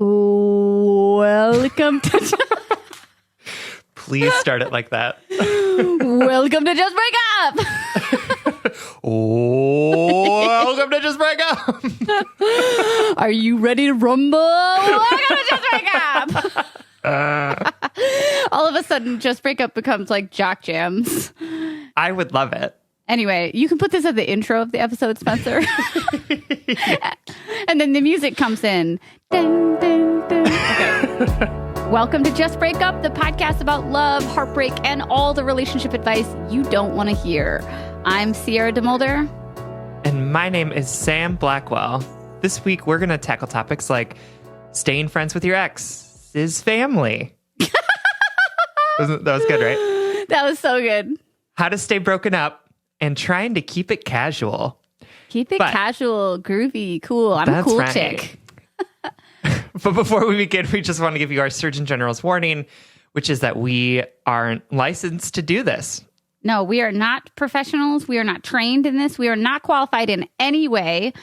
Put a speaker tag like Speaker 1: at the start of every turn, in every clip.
Speaker 1: Welcome to...
Speaker 2: Please start it like that.
Speaker 1: Welcome to Just Break Up.
Speaker 2: Welcome to Just Break Up.
Speaker 1: Are you ready to rumble? Welcome to Just Break Up. All of a sudden, Just Break Up becomes like Jock Jams.
Speaker 2: I would love it.
Speaker 1: Anyway, you can put this at the intro of the episode, Spencer. And then the music comes in. Dun, dun, dun. Okay. Welcome to Just Break Up, the podcast about love, heartbreak, and all the relationship advice you don't want to hear. I'm Sierra DeMulder.
Speaker 2: And my name is Sam Blackwell. This week, we're going to tackle topics like staying friends with your ex's family. That was good, right?
Speaker 1: That was so good.
Speaker 2: How to stay broken up and trying to keep it casual.
Speaker 1: Keep it casual, groovy, cool. I'm a cool chick.
Speaker 2: But before we begin, we just want to give you our Surgeon General's warning, which is that we aren't licensed to do this.
Speaker 1: No, we are not professionals. We are not trained in this. We are not qualified in any way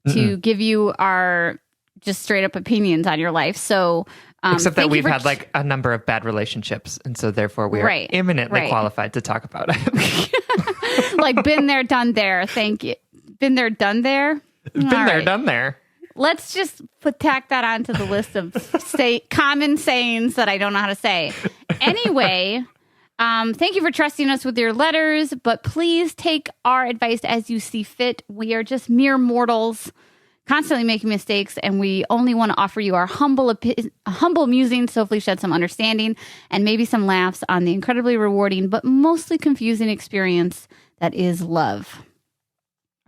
Speaker 1: to give you our just straight up opinions on your life. So,
Speaker 2: except that we've had like a number of bad relationships, and so therefore we are imminently qualified to talk about it.
Speaker 1: Like been there, done there. Thank you. Been there, done there.
Speaker 2: Done there.
Speaker 1: Let's just tack that onto the list of common sayings that I don't know how to say. Anyway, thank you for trusting us with your letters, but please take our advice as you see fit. We are just mere mortals, constantly making mistakes, and we only want to offer you our humble musings, so hopefully shed some understanding and maybe some laughs on the incredibly rewarding but mostly confusing experience that is love.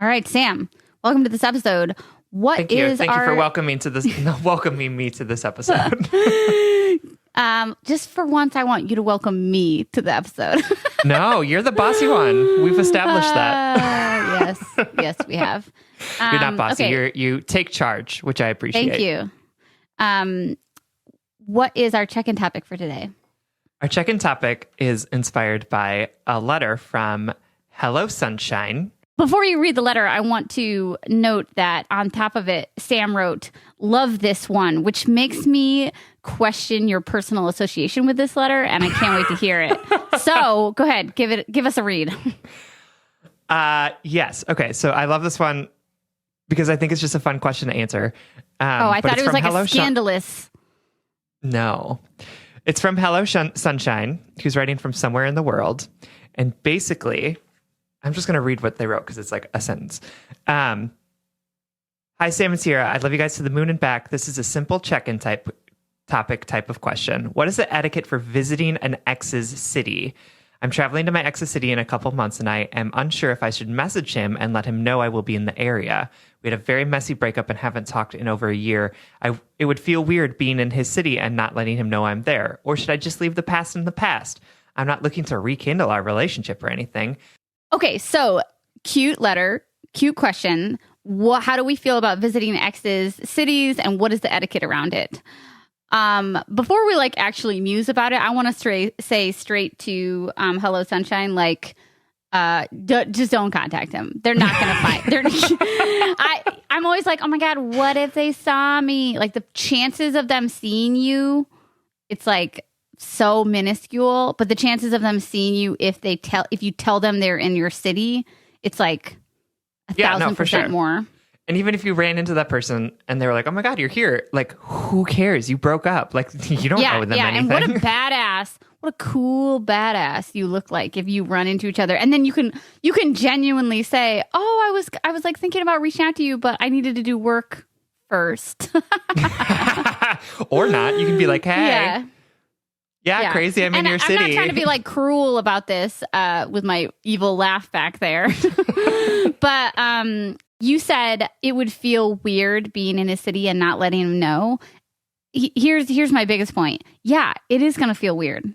Speaker 1: All right, Sam, welcome to this episode.
Speaker 2: Thank you for welcoming me to this episode.
Speaker 1: Just for once, I want you to welcome me to the episode.
Speaker 2: No, you're the bossy one. We've established that.
Speaker 1: Yes, we have.
Speaker 2: You're not bossy. Okay. You take charge, which I appreciate.
Speaker 1: Thank you. What is our check-in topic for today?
Speaker 2: Our check-in topic is inspired by a letter from Hello Sunshine.
Speaker 1: Before you read the letter, I want to note that on top of it, Sam wrote, "Love this one," which makes me question your personal association with this letter, and I can't wait to hear it. So go ahead, give us a read.
Speaker 2: Yes. Okay. So I love this one because I think it's just a fun question to answer.
Speaker 1: I thought it was like a scandalous.
Speaker 2: No, it's from Hello Sunshine, who's writing from somewhere in the world, and basically, I'm just going to read what they wrote because it's like a sentence. Hi, Sam and Sierra. I'd love you guys to the moon and back. This is a simple check-in type of question. What is the etiquette for visiting an ex's city? I'm traveling to my ex's city in a couple months, and I am unsure if I should message him and let him know I will be in the area. We had a very messy breakup and haven't talked in over a year. It would feel weird being in his city and not letting him know I'm there. Or should I just leave the past in the past? I'm not looking to rekindle our relationship or anything.
Speaker 1: Okay, so cute letter, cute question. How do we feel about visiting exes' cities, and what is the etiquette around it? Before we actually muse about it, I want to say straight to Hello Sunshine, just don't contact him. They're not going to find. I'm always like, oh my God, what if they saw me? Like the chances of them seeing you, it's like so minuscule, but the chances of them seeing you if you tell them they're in your city, it's like 1,000% more.
Speaker 2: And even if you ran into that person and they were like, oh my God, you're here. Like, who cares? You broke up. Like, you don't owe them anything.
Speaker 1: And what a cool badass you look like if you run into each other. And then you can genuinely say, oh, I was like thinking about reaching out to you, but I needed to do work first.
Speaker 2: Or not. You can be like, hey. Yeah, crazy. I'm in your city.
Speaker 1: I'm not trying to be cruel about this with my evil laugh back there. But you said it would feel weird being in a city and not letting him know. Here's my biggest point. Yeah, it is going to feel weird,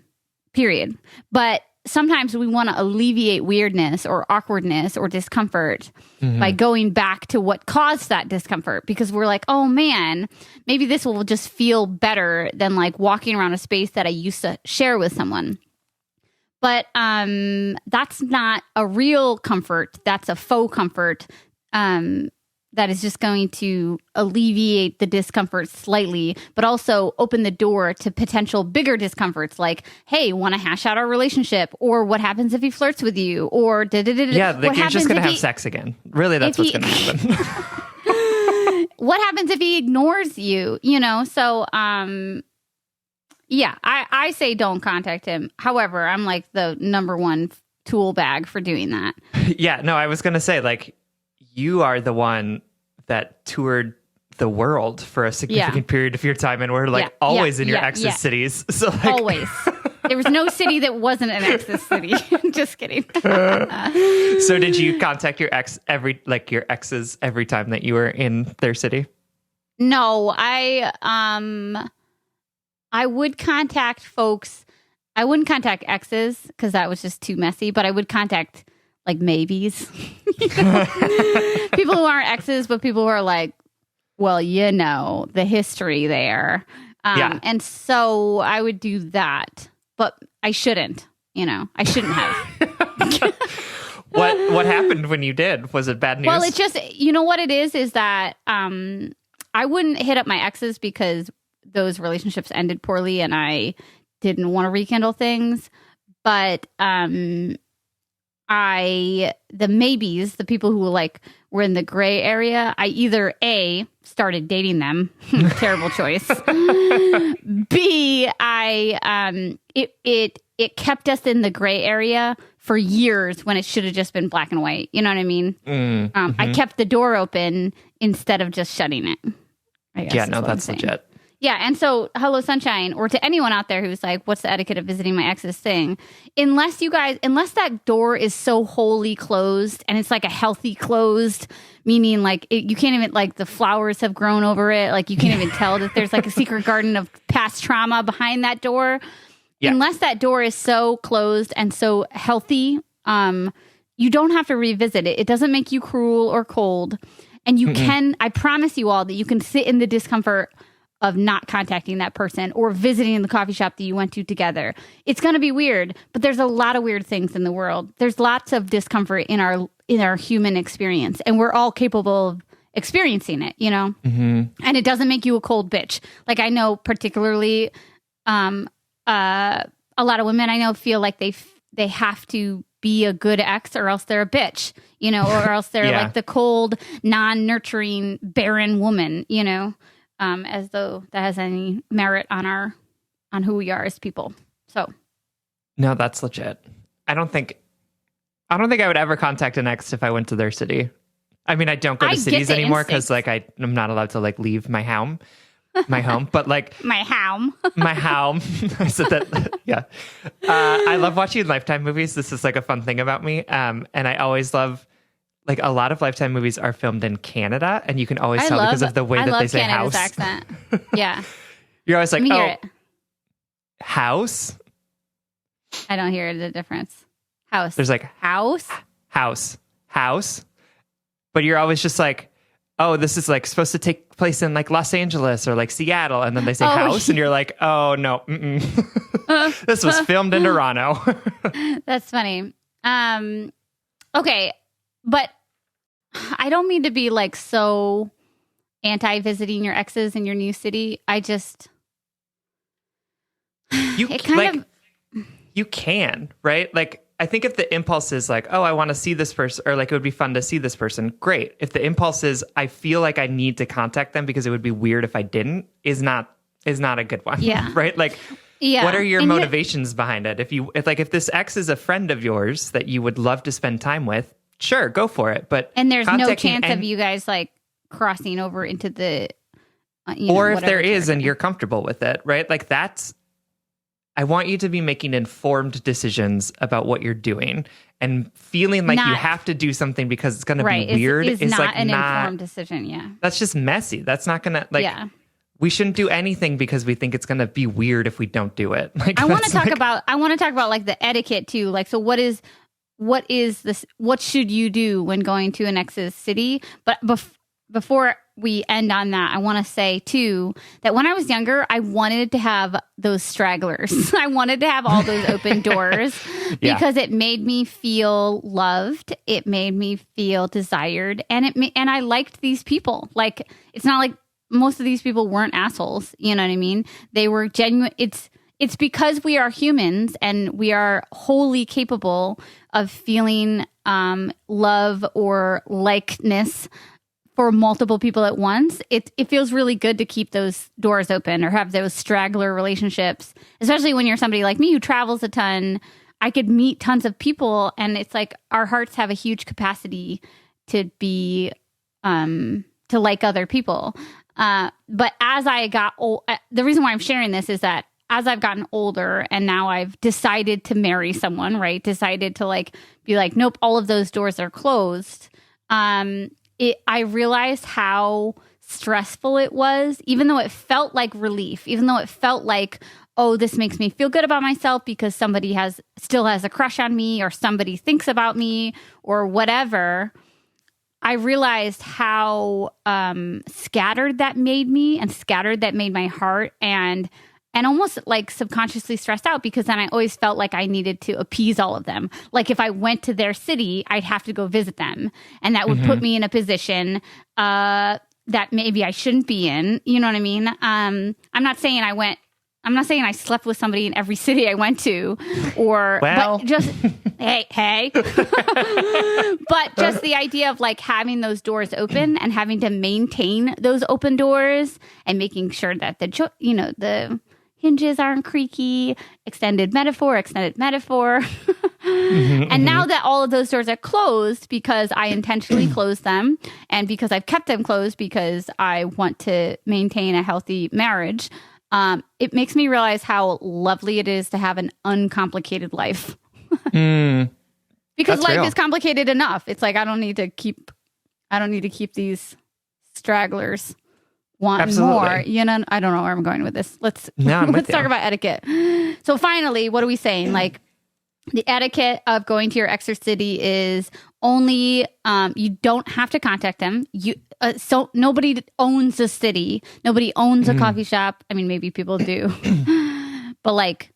Speaker 1: period. But sometimes we want to alleviate weirdness or awkwardness or discomfort by going back to what caused that discomfort, because we're like, oh man, maybe this will just feel better than walking around a space that I used to share with someone. But that's not a real comfort. That's a faux comfort. that is just going to alleviate the discomfort slightly, but also open the door to potential bigger discomforts like, hey, want to hash out our relationship? Or what happens if he flirts with you? Or
Speaker 2: yeah, like you're just going to have sex again. Really, that's what's going to happen.
Speaker 1: What happens if he ignores you? So, yeah, I say don't contact him. However, I'm like the number one tool bag for doing that.
Speaker 2: Yeah, no, I was going to say, like, you are the one that toured the world for a significant period of your time, and we're like always in your ex's cities. So like,
Speaker 1: always. There was no city that wasn't an ex's city. Just kidding.
Speaker 2: So did you contact your exes every time that you were in their city?
Speaker 1: No, I would contact folks. I wouldn't contact exes because that was just too messy, but I would contact like maybes. People who aren't exes, but people who are like, well, the history there. And so I would do that, but I shouldn't, I shouldn't have.
Speaker 2: What happened when you did? Was it bad news?
Speaker 1: Well, it's just, what it is that I wouldn't hit up my exes because those relationships ended poorly and I didn't want to rekindle things. But the maybes, the people who were in the gray area, I either A, started dating them, terrible choice. B, it kept us in the gray area for years when it should have just been black and white. You know what I mean?
Speaker 2: Mm-hmm.
Speaker 1: I kept the door open instead of just shutting it. I guess
Speaker 2: that's legit.
Speaker 1: Yeah, and so Hello Sunshine, or to anyone out there who's like, what's the etiquette of visiting my ex's thing? Unless that door is so wholly closed and it's like a healthy closed, meaning like you can't even, like the flowers have grown over it, like you can't even tell that there's like a secret garden of past trauma behind that door. Yeah. Unless that door is so closed and so healthy, you don't have to revisit it. It doesn't make you cruel or cold. And you can, I promise you all that you can sit in the discomfort of not contacting that person or visiting the coffee shop that you went to together. It's going to be weird, but there's a lot of weird things in the world. There's lots of discomfort in our human experience, and we're all capable of experiencing it,
Speaker 2: Mm-hmm.
Speaker 1: And it doesn't make you a cold bitch. Like I know particularly a lot of women I know feel like they have to be a good ex or else they're a bitch, or else they're like the cold, non-nurturing, barren woman, as though that has any merit on who we are as people. So,
Speaker 2: no, that's legit. I don't think I would ever contact an ex if I went to their city. I mean, I don't go to cities anymore because like I'm not allowed to like leave my home, but like
Speaker 1: my home.
Speaker 2: I said that. Yeah. I love watching Lifetime movies. This is like a fun thing about me. And I always love, like, a lot of Lifetime movies are filmed in Canada, and you can always tell because of the way that they say
Speaker 1: Canada's
Speaker 2: house.
Speaker 1: Accent. Yeah.
Speaker 2: You're always like,
Speaker 1: hear it.
Speaker 2: House.
Speaker 1: I don't hear the difference. House.
Speaker 2: There's like
Speaker 1: house.
Speaker 2: But you're always just like, oh, this is like supposed to take place in like Los Angeles or like Seattle, and then they say house, and you're like, oh no, this was filmed in Toronto.
Speaker 1: That's funny. Okay, but I don't mean to be like so anti-visiting your exes in your new city. I just
Speaker 2: you can, right? Like, I think if the impulse is like, oh, I want to see this person, or like it would be fun to see this person, great. If the impulse is, I feel like I need to contact them because it would be weird if I didn't, is not a good one.
Speaker 1: Yeah.
Speaker 2: Right? Like, what are your motivations behind it? If this ex is a friend of yours that you would love to spend time with, sure, go for it. But
Speaker 1: there's no chance of you guys like crossing over into the,
Speaker 2: or if there is and you're comfortable with it, right? Like I want you to be making informed decisions about what you're doing, and feeling like you have to do something because it's going to be weird is
Speaker 1: not
Speaker 2: like
Speaker 1: an informed decision. Yeah.
Speaker 2: That's just messy. That's not going to we shouldn't do anything because we think it's going to be weird if we don't do it. Like,
Speaker 1: I want to talk about like the etiquette too. Like, so what is this? What should you do when going to an ex's city? But before we end on that, I want to say too that when I was younger, I wanted to have those stragglers. I wanted to have all those open doors because it made me feel loved. It made me feel desired, and and I liked these people. Like, it's not like most of these people weren't assholes. You know what I mean? They were genuine. It's because we are humans and we are wholly capable of feeling love or likeness for multiple people at once. It feels really good to keep those doors open or have those straggler relationships, especially when you're somebody like me who travels a ton. I could meet tons of people, and it's like our hearts have a huge capacity to be to like other people. But as I got old, the reason why I'm sharing this is that as I've gotten older and now I've decided to marry someone, right? Decided to like be like, nope, all of those doors are closed. I realized how stressful it was, even though it felt like relief, even though it felt like, oh, this makes me feel good about myself because somebody still has a crush on me or somebody thinks about me or whatever. I realized how scattered that made me and scattered that made my heart and almost like subconsciously stressed out because then I always felt like I needed to appease all of them. Like if I went to their city, I'd have to go visit them. And that would put me in a position that maybe I shouldn't be in. You know what I mean? I'm not saying I slept with somebody in every city I went to but just, hey. But just the idea of like having those doors open and having to maintain those open doors and making sure that the hinges aren't creaky, extended metaphor. And now that all of those doors are closed because I intentionally closed them and because I've kept them closed because I want to maintain a healthy marriage, it makes me realize how lovely it is to have an uncomplicated life. Because life is complicated enough. It's like I don't need to keep these stragglers wanting more. You know, I don't know where I'm going with this. Let's talk about etiquette. So finally, what are we saying? Like the etiquette of going to your ex's city is only you don't have to contact them. So nobody owns a city. Nobody owns a coffee shop. I mean, maybe people do. But like,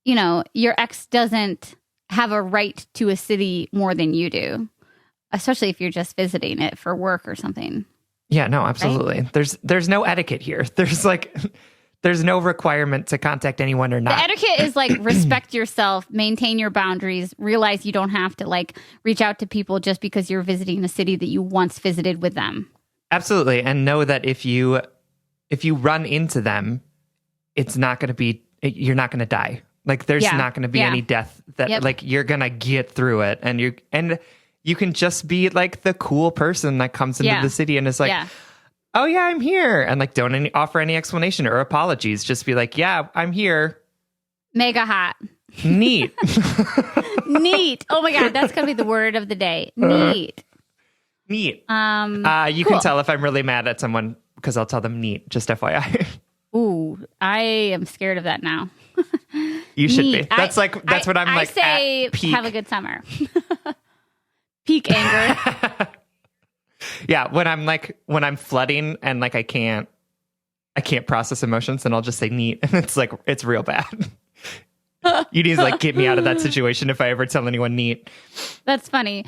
Speaker 1: you know, your ex doesn't have a right to a city more than you do, especially if you're just visiting it for work or something.
Speaker 2: Yeah, no, absolutely. Right? There's no etiquette here. There's no requirement to contact anyone or not.
Speaker 1: The etiquette is like respect yourself, maintain your boundaries, realize you don't have to like reach out to people just because you're visiting a city that you once visited with them.
Speaker 2: Absolutely. And know that if you run into them, you're not going to die. Like there's not going to be any death that like you're going to get through it. And you can just be like the cool person that comes into the city and is like, oh yeah, I'm here. And like, don't offer any explanation or apologies. Just be like, yeah, I'm here.
Speaker 1: Mega hot.
Speaker 2: Neat.
Speaker 1: Neat. Oh my God. That's going to be the word of the day. Neat.
Speaker 2: Neat. You can tell if I'm really mad at someone because I'll tell them neat, just FYI.
Speaker 1: Ooh, I am scared of that now.
Speaker 2: You should be. That's what I'm like.
Speaker 1: I say
Speaker 2: at peak.
Speaker 1: Have a good summer. Peak anger.
Speaker 2: Yeah, when I'm flooding and like I can't process emotions, then I'll just say neat, and it's like it's real bad. You need to like get me out of that situation if I ever tell anyone neat.
Speaker 1: That's funny.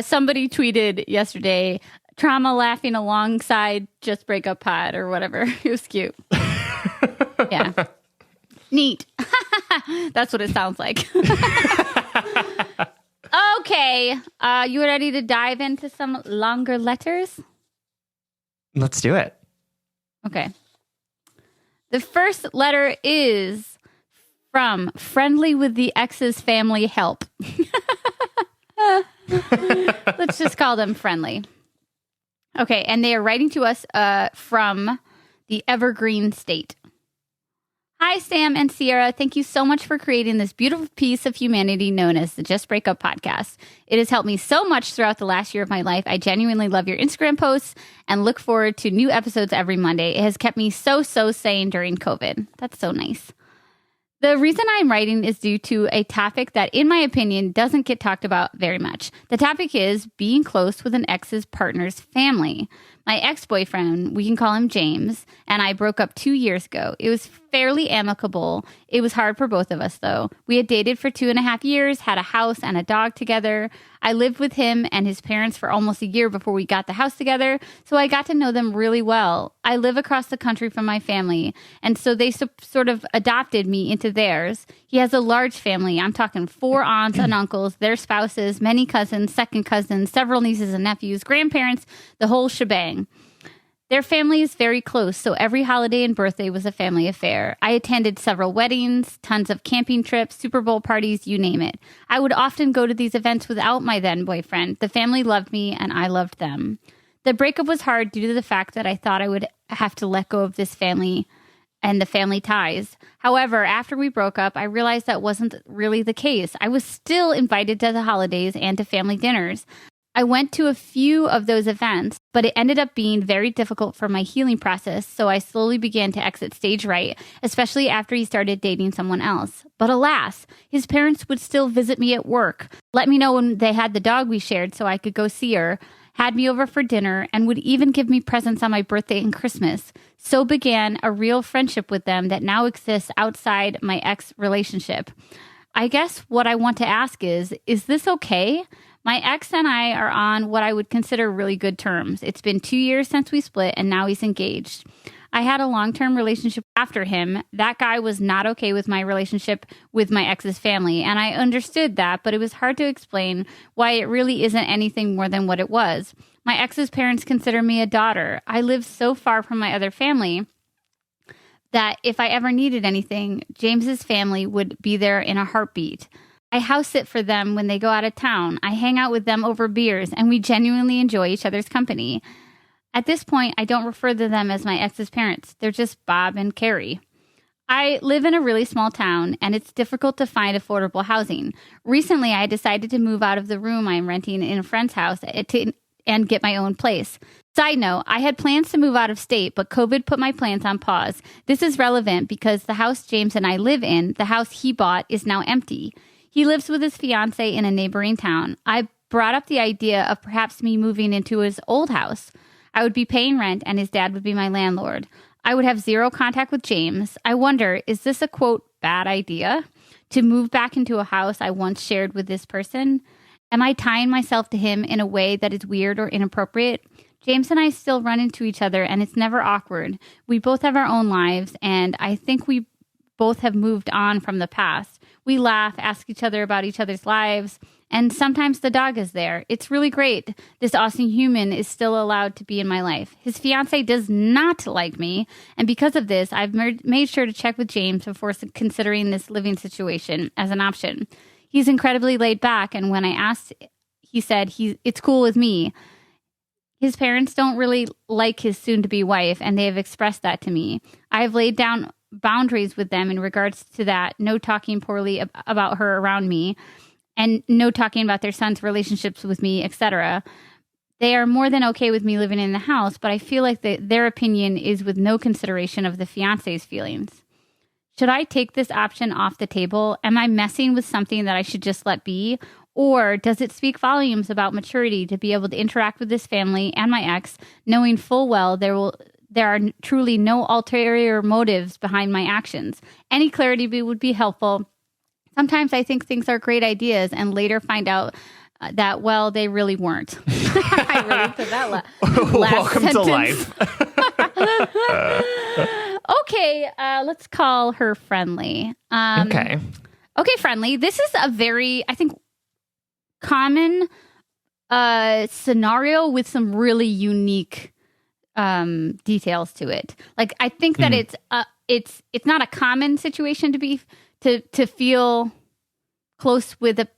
Speaker 1: Somebody tweeted yesterday, trauma laughing alongside just breakup pod or whatever. It was cute. Yeah. Neat. That's what it sounds like. Okay. You ready to dive into some longer letters?
Speaker 2: Let's do it.
Speaker 1: Okay. The first letter is from Friendly with the Ex's Family Help. Let's just call them Friendly. Okay. And they are writing to us from the Evergreen State. Hi, Sam and Sierra. Thank you so much for creating this beautiful piece of humanity known as the Just Break Up podcast. It has helped me so much throughout the last year of my life. I genuinely love your Instagram posts and look forward to new episodes every Monday. It has kept me so sane during COVID. That's so nice. The reason I'm writing is due to a topic that, in my opinion, doesn't get talked about very much. The topic is being close with an ex's partner's family. My ex-boyfriend, we can call him James, and I broke up 2 years ago. It was fairly amicable. It was hard for both of us, though. We had dated for 2.5 years, had a house and a dog together. I lived with him and his parents for almost a year before we got the house together, so I got to know them really well. I live across the country from my family, and so they sort of adopted me into theirs. He has a large family. I'm talking 4 aunts and uncles, their spouses, many cousins, second cousins, several nieces and nephews, grandparents, the whole shebang. Their family is very close, so every holiday and birthday was a family affair. I attended several weddings, tons of camping trips, Super Bowl parties, you name it. I would often go to these events without my then boyfriend. The family loved me, and I loved them. The breakup was hard due to the fact that I thought I would have to let go of this family and the family ties. However, after we broke up, I realized that wasn't really the case. I was still invited to the holidays and to family dinners. I went to a few of those events, but it ended up being very difficult for my healing process, so I slowly began to exit stage right, especially after he started dating someone else. But alas, his parents would still visit me at work, let me know when they had the dog we shared so I could go see her, had me over for dinner, and would even give me presents on my birthday and Christmas. So began a real friendship with them that now exists outside my ex relationship. I guess what I want to ask is this okay? My ex and I are on what I would consider really good terms. It's been 2 years since we split, and now he's engaged. I had a long-term relationship after him. That guy was not okay with my relationship with my ex's family, and I understood that, but it was hard to explain why it really isn't anything more than what it was. My ex's parents consider me a daughter. I live so far from my other family that if I ever needed anything, James's family would be there in a heartbeat. I house sit for them when they go out of town. I hang out with them over beers, and we genuinely enjoy each other's company. At this point, I don't refer to them as my ex's parents. They're just Bob and Carrie. I live in a really small town, and it's difficult to find affordable housing. Recently, I decided to move out of the room I'm renting in a friend's house and get my own place. Side note, I had plans to move out of state, but COVID put my plans on pause. This is relevant because the house James and I live in, the house he bought, is now empty. He lives with his fiance in a neighboring town. I brought up the idea of perhaps me moving into his old house. I would be paying rent and his dad would be my landlord. I would have zero contact with James. I wonder, is this a quote, bad idea? To move back into a house I once shared with this person? Am I tying myself to him in a way that is weird or inappropriate? James and I still run into each other and it's never awkward. We both have our own lives and I think we both have moved on from the past. We laugh, ask each other about each other's lives, and sometimes the dog is there. It's really great. This awesome human is still allowed to be in my life. His fiance does not like me, and because of this, I've made sure to check with James before considering this living situation as an option. He's incredibly laid back, and when I asked, he said it's cool with me. His parents don't really like his soon-to-be wife, and they have expressed that to me. I have laid down boundaries with them in regards to that, no talking poorly about her around me, and no talking about their son's relationships with me, etc. They are more than okay with me living in the house, but I feel like their opinion is with no consideration of the fiance's feelings. Should I take this option off the table? Am I messing with something that I should just let be? Or does it speak volumes about maturity to be able to interact with this family and my ex, knowing full well there are truly no ulterior motives behind my actions? Any clarity would be helpful. Sometimes I think things are great ideas and later find out that, well, they really weren't. I really put that last
Speaker 2: Welcome
Speaker 1: sentence.
Speaker 2: to life.
Speaker 1: Okay, let's call her Friendly.
Speaker 2: Okay,
Speaker 1: Friendly. This is a very, I think, common scenario with some really unique details to it. Like, I think that it's not a common situation to feel close with a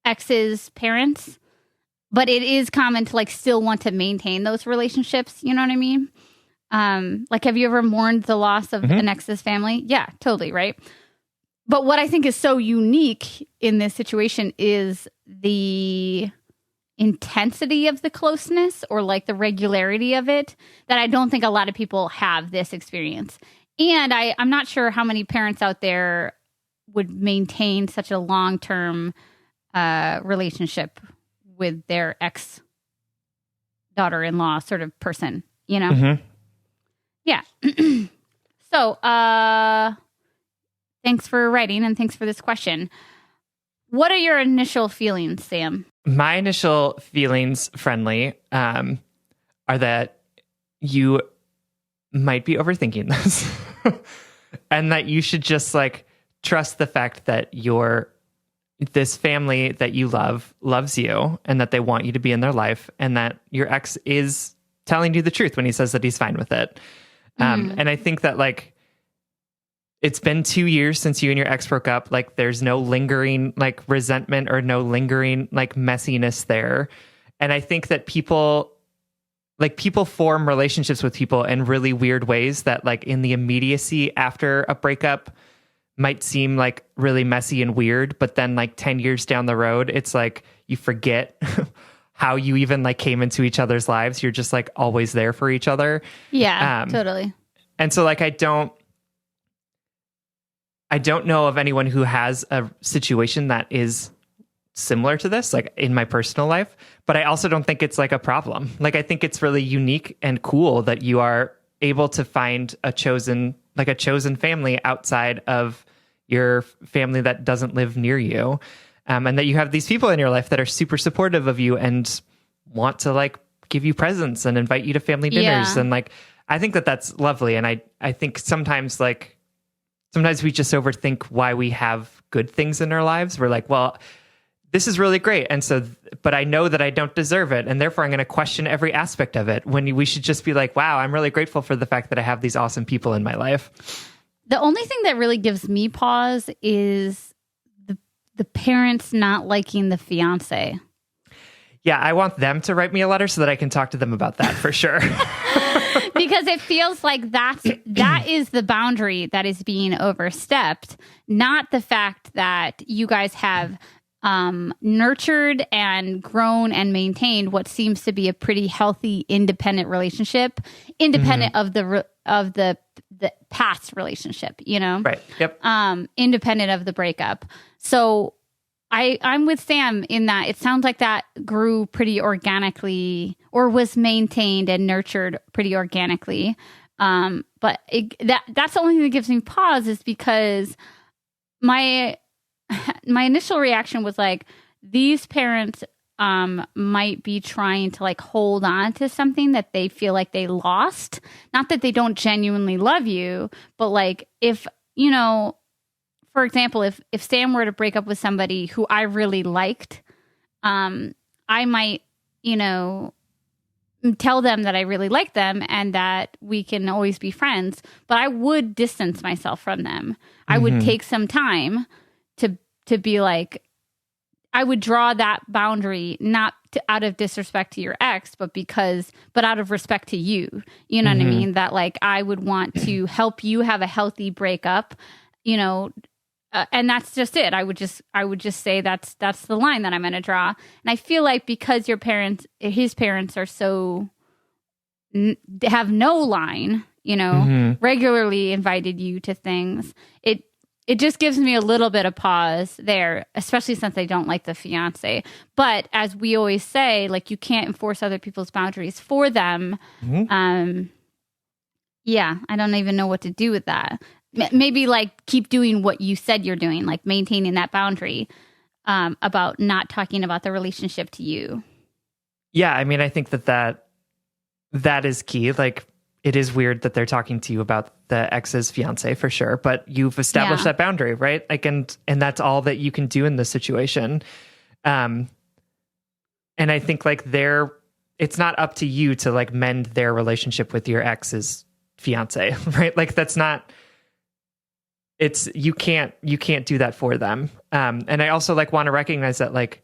Speaker 1: ex's parents, but it is common to like still want to maintain those relationships. You know what I mean? Like, have you ever mourned the loss of an ex's family? Yeah, totally. Right. But what I think is so unique in this situation is the intensity of the closeness, or like the regularity of it, that I don't think a lot of people have this experience. And I'm not sure how many parents out there would maintain such a long-term relationship with their ex daughter-in-law sort of person, you know?
Speaker 2: Mm-hmm.
Speaker 1: Yeah. So, thanks for writing and thanks for this question. What are your initial feelings, Sam?
Speaker 2: My initial feelings, Friendly, are that you might be overthinking this and that you should just like trust the fact that this family that you loves you and that they want you to be in their life and that your ex is telling you the truth when he says that he's fine with it. And I think that like, it's been 2 years since you and your ex broke up. Like there's no lingering like resentment or no lingering like messiness there. And I think that people form relationships with people in really weird ways that like in the immediacy after a breakup might seem like really messy and weird. But then like 10 years down the road, it's like you forget how you even like came into each other's lives. You're just like always there for each other.
Speaker 1: Yeah, totally.
Speaker 2: And so like, I don't know of anyone who has a situation that is similar to this, like in my personal life, but I also don't think it's like a problem. Like, I think it's really unique and cool that you are able to find a chosen family outside of your family that doesn't live near you. And that you have these people in your life that are super supportive of you and want to like give you presents and invite you to family dinners. Yeah. And like, I think that that's lovely. And I think sometimes we just overthink why we have good things in our lives. We're like, well, this is really great. And so, but I know that I don't deserve it. And therefore I'm going to question every aspect of it when we should just be like, wow, I'm really grateful for the fact that I have these awesome people in my life.
Speaker 1: The only thing that really gives me pause is the parents not liking the fiance.
Speaker 2: Yeah, I want them to write me a letter so that I can talk to them about that for sure.
Speaker 1: Because it feels like that is the boundary that is being overstepped, not the fact that you guys have nurtured and grown and maintained what seems to be a pretty healthy, independent relationship, independent of the past relationship, you know?
Speaker 2: Right. Yep.
Speaker 1: Independent of the breakup. So I'm with Sam in that it sounds like that grew pretty organically or was maintained and nurtured pretty organically. But that's the only thing that gives me pause is because my initial reaction was like, these parents might be trying to like hold on to something that they feel like they lost. Not that they don't genuinely love you, but like if, you know, for example, if Sam were to break up with somebody who I really liked, I might, you know, tell them that I really like them and that we can always be friends, but I would distance myself from them. I would take some time to be like, I would draw that boundary, not out of disrespect to your ex, but out of respect to you. You know what I mean? That like, I would want to help you have a healthy breakup, you know, and that's just it. I would just say that's the line that I'm going to draw. And I feel like because his parents are so have no line, you know, regularly invited you to things. It just gives me a little bit of pause there, especially since I don't like the fiance. But as we always say, like you can't enforce other people's boundaries for them. Yeah, I don't even know what to do with that. Maybe like keep doing what you said you're doing, like maintaining that boundary about not talking about the relationship to you.
Speaker 2: Yeah, I mean, I think that is key. Like, it is weird that they're talking to you about the ex's fiance for sure, but you've established that boundary, right? Like, and that's all that you can do in this situation. And I think like it's not up to you to like mend their relationship with your ex's fiance, right? Like that's not, you can't do that for them. And I also like want to recognize that like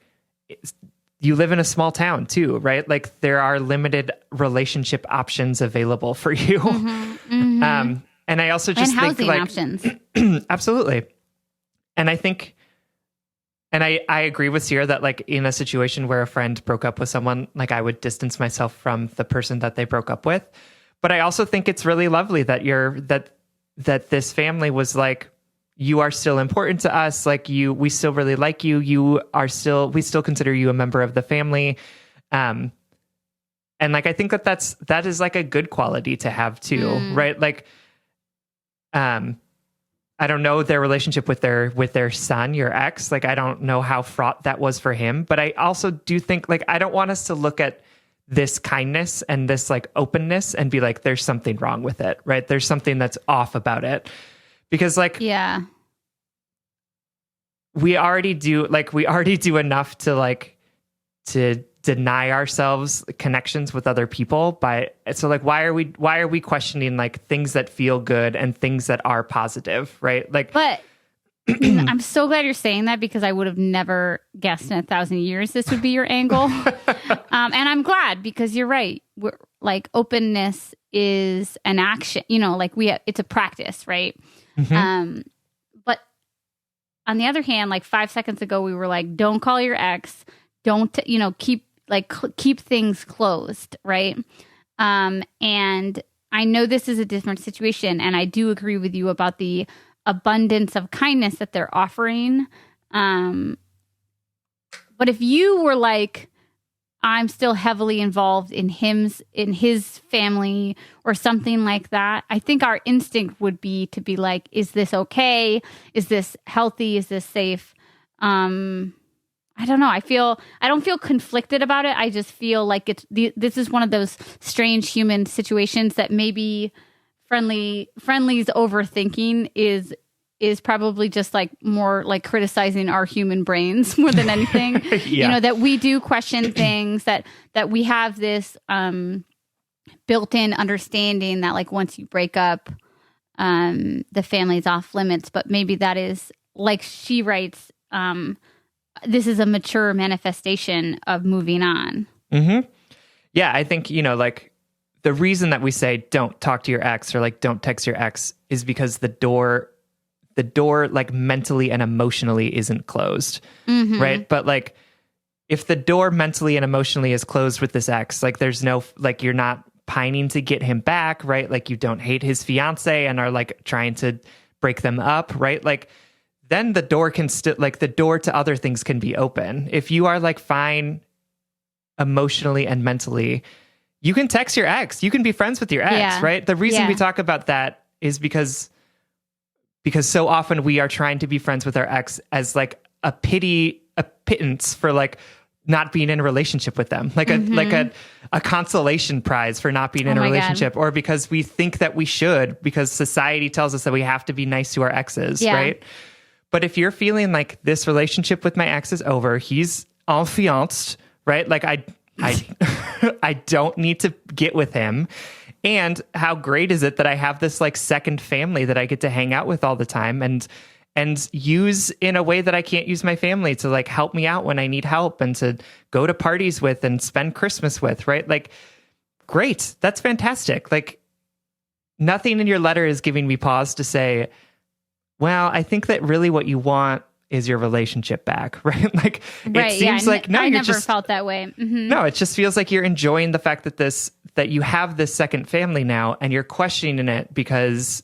Speaker 2: you live in a small town too, right? Like there are limited relationship options available for you. And I also just
Speaker 1: think
Speaker 2: housing
Speaker 1: like options.
Speaker 2: Absolutely. And I think, and I agree with Sierra that like in a situation where a friend broke up with someone, like I would distance myself from the person that they broke up with. But I also think it's really lovely that that this family was like, you are still important to us. Like we still really like you. We still consider you a member of the family. And like, I think that is like a good quality to have too, right? Like, I don't know their relationship with their son, your ex. Like, I don't know how fraught that was for him, but I also do think, like, I don't want us to look at this kindness and this like openness and be like, there's something wrong with it, right? There's something that's off about it. Because like,
Speaker 1: yeah,
Speaker 2: we already do enough to deny ourselves connections with other people. So like, why are we questioning like things that feel good and things that are positive, right? Like,
Speaker 1: but I'm so glad you're saying that, because I would have never guessed in 1,000 years this would be your angle. And I'm glad, because you're right. We're like, openness is an action, like it's a practice, right? Mm-hmm. But on the other hand, like 5 seconds ago, we were like, don't call your ex. Don't, keep things closed, right? And I know this is a different situation, and I do agree with you about the abundance of kindness that they're offering. But if you were like, I'm still heavily involved in his family or something like that, I think our instinct would be to be like, is this okay? Is this healthy? Is this safe? I don't know. I don't feel conflicted about it. I just feel like this is one of those strange human situations that maybe Friendly's overthinking is probably just like more like criticizing our human brains more than anything.
Speaker 2: Yeah.
Speaker 1: That we do question things, that we have this built-in understanding that like once you break up, the family's off limits. But maybe that is, like she writes, this is a mature manifestation of moving on.
Speaker 2: Mm-hmm. Yeah, I think, like the reason that we say don't talk to your ex or like don't text your ex is because the door like mentally and emotionally isn't closed, right? But like if the door mentally and emotionally is closed with this ex, like there's no, like you're not pining to get him back, right? Like you don't hate his fiance and are like trying to break them up, right? Like then the door can still, like the door to other things can be open. If you are like fine emotionally and mentally, you can text your ex, you can be friends with your ex, right? The reason we talk about that is because so often we are trying to be friends with our ex as like a pittance for like not being in a relationship with them, like a consolation prize for not being in a relationship, or because we think that we should, because society tells us that we have to be nice to our exes, right? But if you're feeling like this relationship with my ex is over, he's enfianced, right? Like I don't need to get with him. And how great is it that I have this like second family that I get to hang out with all the time and use in a way that I can't use my family, to like help me out when I need help and to go to parties with and spend Christmas with, right? Like, great. That's fantastic. Like, nothing in your letter is giving me pause to say, well, I think that really what you want is your relationship back, right? Like, it seems like, no,
Speaker 1: I
Speaker 2: you're
Speaker 1: never
Speaker 2: just
Speaker 1: felt that way. Mm-hmm.
Speaker 2: No, it just feels like you're enjoying the fact that you have this second family now, and you're questioning it because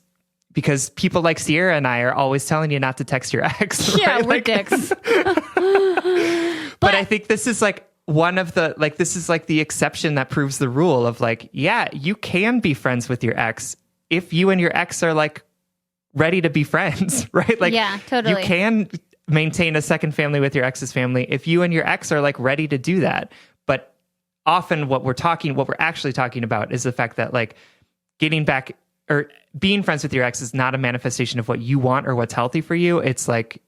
Speaker 2: people like Sierra and I are always telling you not to text your ex.
Speaker 1: Yeah,
Speaker 2: right?
Speaker 1: we're dicks.
Speaker 2: But I think this is like one of the, like, this is like the exception that proves the rule of like, yeah, you can be friends with your ex if you and your ex are like ready to be friends, right? Like,
Speaker 1: yeah, totally.
Speaker 2: You can maintain a second family with your ex's family if you and your ex are like ready to do that. But often what we're actually talking about is the fact that like getting back or being friends with your ex is not a manifestation of what you want or what's healthy for you. It's like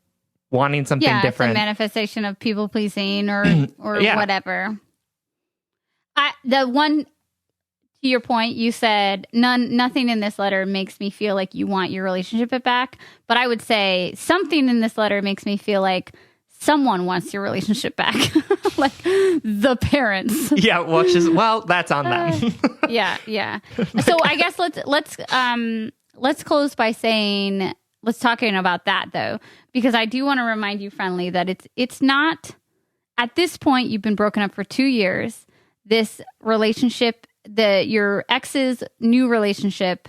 Speaker 2: wanting something different.
Speaker 1: It's a manifestation of people pleasing or whatever. To your point, you said nothing in this letter makes me feel like you want your relationship back. But I would say something in this letter makes me feel like someone wants your relationship back, like the parents.
Speaker 2: Yeah, that's on them.
Speaker 1: Yeah. So I guess let's close by saying, let's talking about that though, because I do want to remind you, Friendly, that it's not, at this point you've been broken up for 2 years. This relationship, your ex's new relationship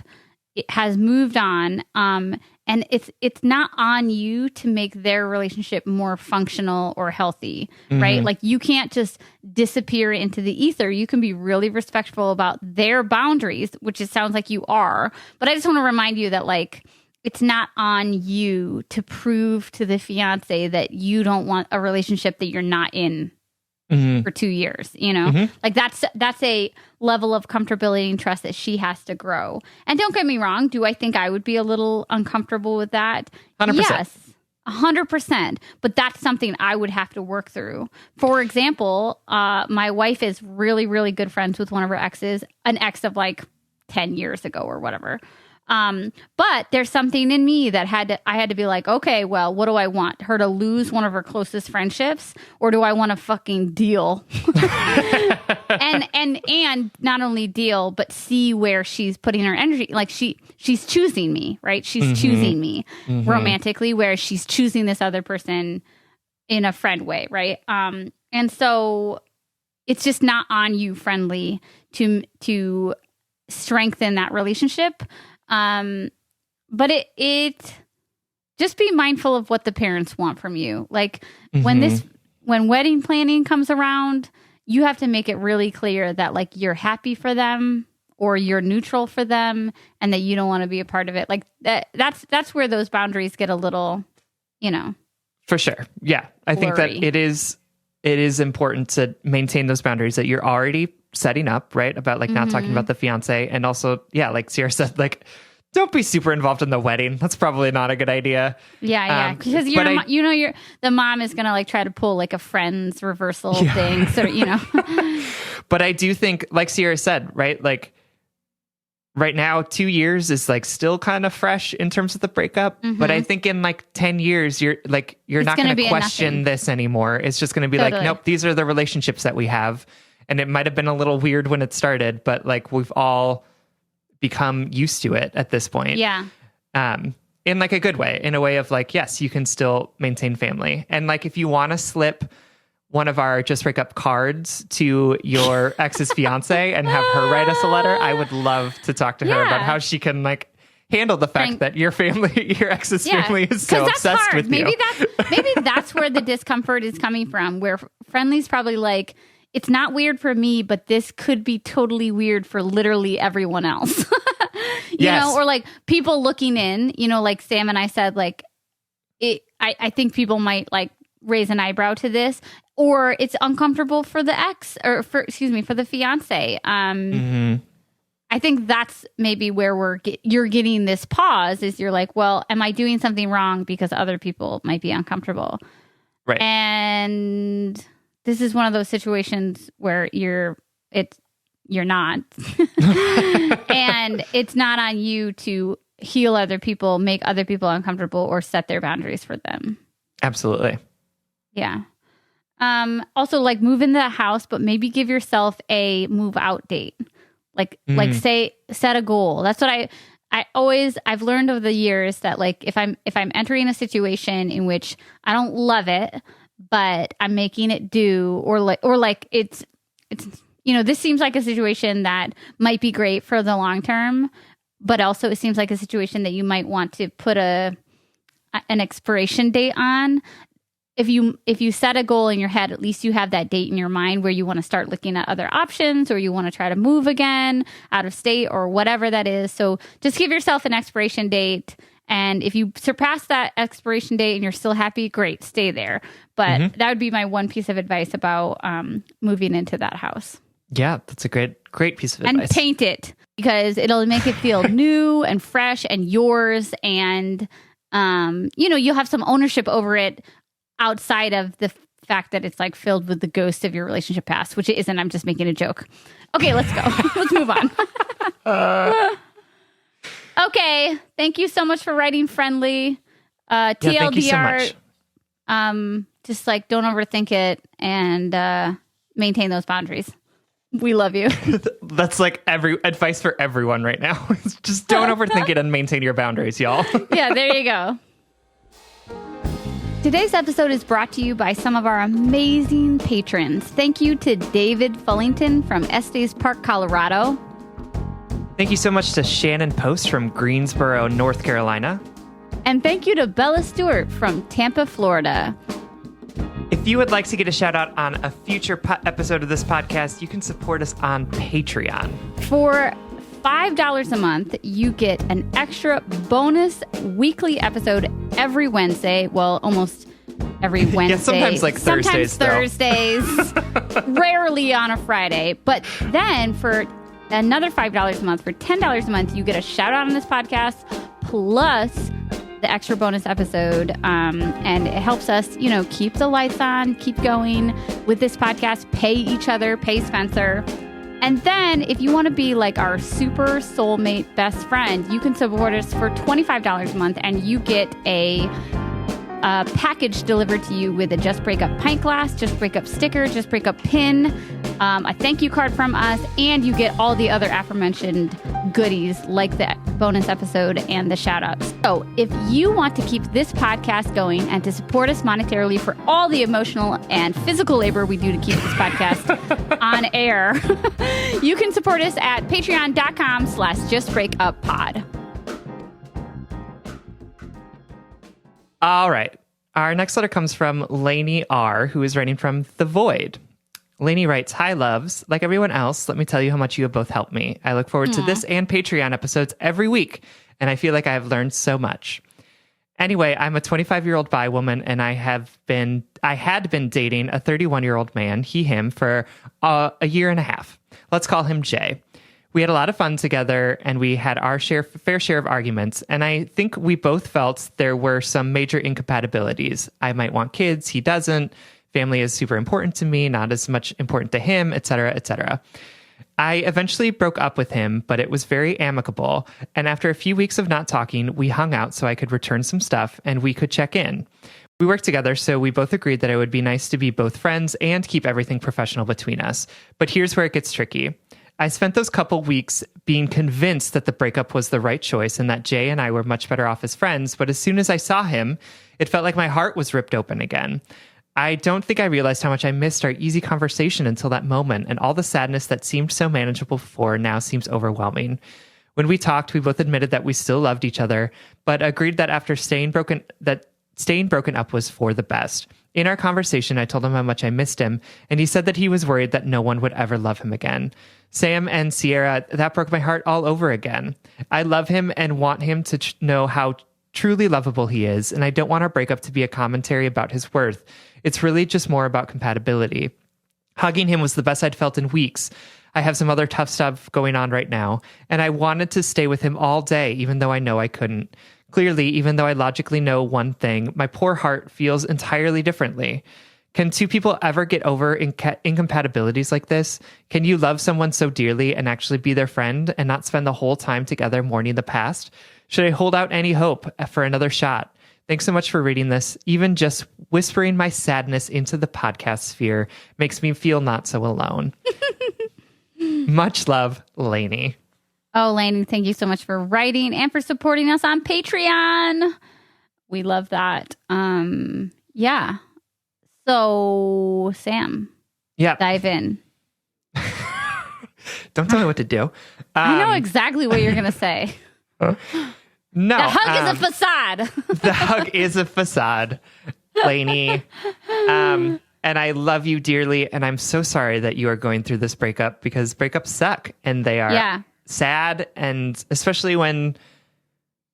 Speaker 1: it has moved on. And it's not on you to make their relationship more functional or healthy, right? Like you can't just disappear into the ether. You can be really respectful about their boundaries, which it sounds like you are. But I just want to remind you that like it's not on you to prove to the fiance that you don't want a relationship that you're not in for 2 years, you know? Like that's a level of comfortability and trust that she has to grow. And don't get me wrong, do I think I would be a little uncomfortable with that?
Speaker 2: 100%.
Speaker 1: Yes, 100%. But that's something I would have to work through. For example, my wife is really, really good friends with one of her exes, an ex of like 10 years ago or whatever. But there's something in me that I had to be like, okay, well, what do I want? Her to lose one of her closest friendships, or do I want to fucking deal? and not only deal, but see where she's putting her energy. Like she's choosing me, right? She's choosing me romantically, whereas she's choosing this other person in a friend way, right? And so it's just not on you, friendly, to strengthen that relationship. But it just be mindful of what the parents want from you. Like when wedding planning comes around, you have to make it really clear that like you're happy for them or you're neutral for them and that you don't want to be a part of it. Like that's where those boundaries get a little, you know.
Speaker 2: For sure. Yeah. I think that it is important to maintain those boundaries that you're already setting up, right? About like not talking about the fiance. And also, yeah, like Sierra said, like, don't be super involved in the wedding. That's probably not a good idea.
Speaker 1: Yeah. Because the mom is going to like try to pull like a Friends reversal thing. So, you know.
Speaker 2: But I do think, like Sierra said, right? Like right now, 2 years is like still kind of fresh in terms of the breakup. But I think in like 10 years, you're not going to question this anymore. It's just going to be like, nope, these are the relationships that we have. And it might have been a little weird when it started, but like we've all become used to it at this point.
Speaker 1: Yeah.
Speaker 2: In like a good way, in a way of like, yes, you can still maintain family. And like, if you want to slip one of our Just Break Up cards to your ex's fiance and have her write us a letter, I would love to talk to her about how she can like handle the fact that your ex's family is so obsessed with you.
Speaker 1: Maybe that's where the discomfort is coming from, where Friendly's probably like, it's not weird for me, but this could be totally weird for literally everyone else. you know, or like people looking in, you know, like Sam and I said, like, I think people might like raise an eyebrow to this, or it's uncomfortable for the ex or for the fiance. I think that's maybe where you're getting this pause is you're like, well, am I doing something wrong because other people might be uncomfortable?
Speaker 2: Right.
Speaker 1: And this is one of those situations where you're not. And it's not on you to heal other people, make other people uncomfortable, or set their boundaries for them. Absolutely. Yeah. Also, like, move into the house, but maybe give yourself a move out date. Like set a goal. That's what I've learned over the years that, like, if I'm entering a situation in which I don't love it, but I'm making it do, or like it's, you know, this seems like a situation that might be great for the long term, but also it seems like a situation that you might want to put an expiration date on. If you set a goal in your head, at least you have that date in your mind where you want to start looking at other options, or you want to try to move again out of state or whatever that is. So just give yourself an expiration date. And if you surpass that expiration date and you're still happy, great, stay there. But that would be my one piece of advice about moving into that house.
Speaker 2: Yeah, that's a great piece of advice.
Speaker 1: And paint it, because it'll make it feel new and fresh and yours. And, you know, you'll have some ownership over it outside of the fact that it's like filled with the ghosts of your relationship past, which it isn't. I'm just making a joke. Okay, let's go. Let's move on. Okay. Thank you so much for writing, Friendly. TLDR. Yeah, thank you so much. Just like, don't overthink it, and maintain those boundaries. We love you.
Speaker 2: That's like advice for everyone right now. Just don't overthink it and maintain your boundaries, y'all.
Speaker 1: Yeah, there you go. Today's episode is brought to you by some of our amazing patrons. Thank you to David Fullington from Estes Park, Colorado.
Speaker 2: Thank you so much to Shannon Post from Greensboro, North Carolina.
Speaker 1: And thank you to Bella Stewart from Tampa, Florida.
Speaker 2: If you would like to get a shout out on a future episode of this podcast, you can support us on Patreon.
Speaker 1: For $5 a month, you get an extra bonus weekly episode every Wednesday. Well, almost every Wednesday.
Speaker 2: Yeah, sometimes like Thursdays.
Speaker 1: Sometimes Thursdays. Rarely on a Friday. But then for another $5 a month, for $10 a month, you get a shout out on this podcast, plus the extra bonus episode, and it helps us, keep the lights on, keep going with this podcast, pay each other, pay Spencer. And then if you want to be like our super soulmate best friend, you can support us for $25 a month, and you get a package delivered to you with a Just Break Up pint glass, Just Break Up sticker, Just Break Up pin, a thank you card from us, and you get all the other aforementioned goodies like the bonus episode and the shout outs. So if you want to keep this podcast going and to support us monetarily for all the emotional and physical labor we do to keep this podcast on air, you can support us at patreon.com/justbreakuppod.
Speaker 2: All right. Our next letter comes from Lainey R., who is writing from The Void. Lainey writes, "Hi, loves. Like everyone else, let me tell you how much you have both helped me. I look forward to this and Patreon episodes every week, and I feel like I have learned so much. Anyway, I'm a 25-year-old bi woman, and I had been dating a 31-year-old man, him, for a year and a half. Let's call him Jay. We had a lot of fun together, and we had our fair share of arguments, and I think we both felt there were some major incompatibilities. I might want kids, he doesn't. Family is super important to me, not as much important to him, etc., etc. I eventually broke up with him, but it was very amicable, and after a few weeks of not talking, we hung out so I could return some stuff, and we could check in. We worked together, so we both agreed that it would be nice to be both friends and keep everything professional between us. But here's where it gets tricky. I spent those couple weeks being convinced that the breakup was the right choice and that Jay and I were much better off as friends, but as soon as I saw him, it felt like my heart was ripped open again. I don't think I realized how much I missed our easy conversation until that moment, and all the sadness that seemed so manageable before now seems overwhelming. When we talked, we both admitted that we still loved each other, but agreed that after staying broken up was for the best. In our conversation, I told him how much I missed him, and he said that he was worried that no one would ever love him again. Sam and Sierra, that broke my heart all over again. I love him and want him to know how truly lovable he is, and I don't want our breakup to be a commentary about his worth. It's really just more about compatibility. Hugging him was the best I'd felt in weeks. I have some other tough stuff going on right now, and I wanted to stay with him all day, even though I know I couldn't. Clearly, even though I logically know one thing, my poor heart feels entirely differently. Can two people ever get over incompatibilities like this? Can you love someone so dearly and actually be their friend and not spend the whole time together mourning the past? Should I hold out any hope for another shot? Thanks so much for reading this. Even just whispering my sadness into the podcast sphere makes me feel not so alone." Much love, Lainey.
Speaker 1: Oh, Lainey, thank you so much for writing and for supporting us on Patreon. We love that. Yeah. So, Sam.
Speaker 2: Yeah.
Speaker 1: Dive in.
Speaker 2: Don't tell me what to do.
Speaker 1: I know exactly what you're going to say.
Speaker 2: No.
Speaker 1: The hug is a facade.
Speaker 2: The hug is a facade, Lainey. And I love you dearly. And I'm so sorry that you are going through this breakup, because breakups suck and they are sad. And especially when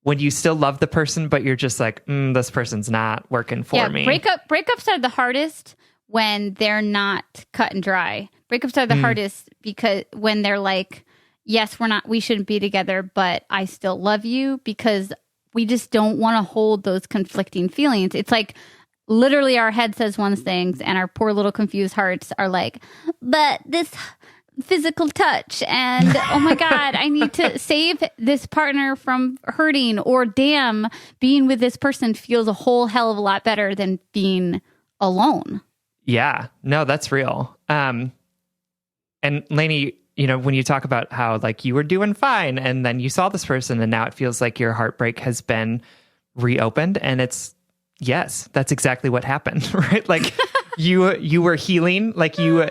Speaker 2: you still love the person, but you're just like, this person's not working for me.
Speaker 1: Breakups are the hardest when they're not cut and dry. Breakups are the hardest because when they're like, yes, we shouldn't be together, but I still love you, because we just don't want to hold those conflicting feelings. It's like literally our head says one thing and our poor little confused hearts are like, but this physical touch and oh my God, I need to save this partner from hurting, or damn, being with this person feels a whole hell of a lot better than being alone.
Speaker 2: Yeah, no, that's real. And Lainey, when you talk about how like you were doing fine and then you saw this person and now it feels like your heartbreak has been reopened, and yes, that's exactly what happened, right? Like you were healing, like you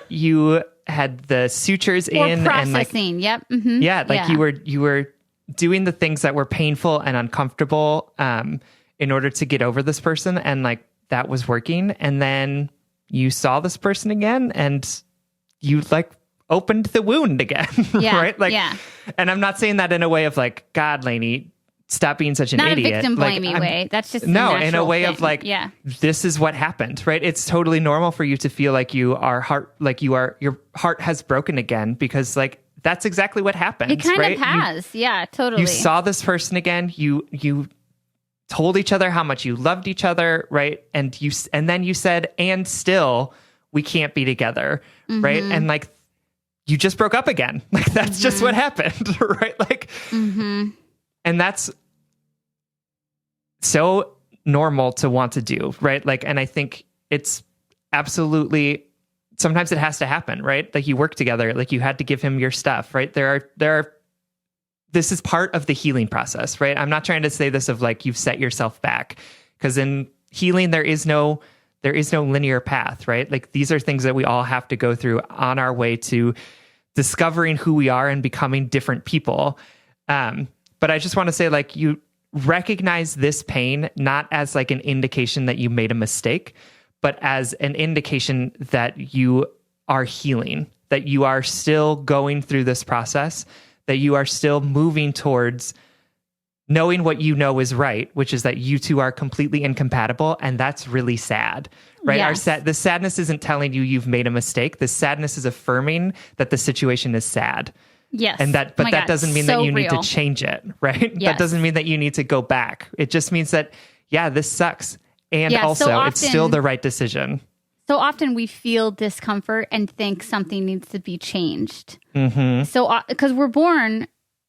Speaker 2: had the sutures
Speaker 1: Or
Speaker 2: in
Speaker 1: processing.
Speaker 2: and
Speaker 1: Yep. Mm-hmm.
Speaker 2: you were doing the things that were painful and uncomfortable in order to get over this person, and like that was working. And then you saw this person again and you like opened the wound again.
Speaker 1: Yeah.
Speaker 2: Right? Like,
Speaker 1: yeah.
Speaker 2: and I'm not saying that in a way of like, God, Lainey, stop being such an
Speaker 1: Not
Speaker 2: idiot.
Speaker 1: a victim
Speaker 2: Like,
Speaker 1: blamey way. That's just
Speaker 2: no,
Speaker 1: the
Speaker 2: in a way
Speaker 1: thing.
Speaker 2: of like,
Speaker 1: yeah.
Speaker 2: this is what happened, right? It's totally normal for you to feel like your heart has broken again, because like that's exactly what happened.
Speaker 1: It kind
Speaker 2: right?
Speaker 1: of has. Yeah, totally.
Speaker 2: You saw this person again. You told each other how much you loved each other, right? And then you said, and still we can't be together, right? And like you just broke up again. Like that's just what happened, right? Like, and that's so normal to want to do, right? Like, and I think it's absolutely, sometimes it has to happen, right? Like you work together, like you had to give him your stuff, right? There are this is part of the healing process, right? I'm not trying to say this of like you've set yourself back, because in healing there is no linear path, right? Like these are things that we all have to go through on our way to discovering who we are and becoming different people. But I just want to say, like, you recognize this pain not as like an indication that you made a mistake, but as an indication that you are healing, that you are still going through this process, that you are still moving towards knowing what you know is right, which is that you two are completely incompatible. And that's really sad, right?
Speaker 1: Yes.
Speaker 2: The sadness isn't telling you you've made a mistake. The sadness is affirming that the situation is sad.
Speaker 1: Yes.
Speaker 2: And that, but that doesn't mean that you need to
Speaker 1: real.
Speaker 2: change it, right?
Speaker 1: Yes.
Speaker 2: That doesn't mean that you need to go back. It just means that, yeah, this sucks. And
Speaker 1: Yeah,
Speaker 2: also
Speaker 1: so often,
Speaker 2: it's still the right decision.
Speaker 1: So often we feel discomfort and think something needs to be changed. So, because we're born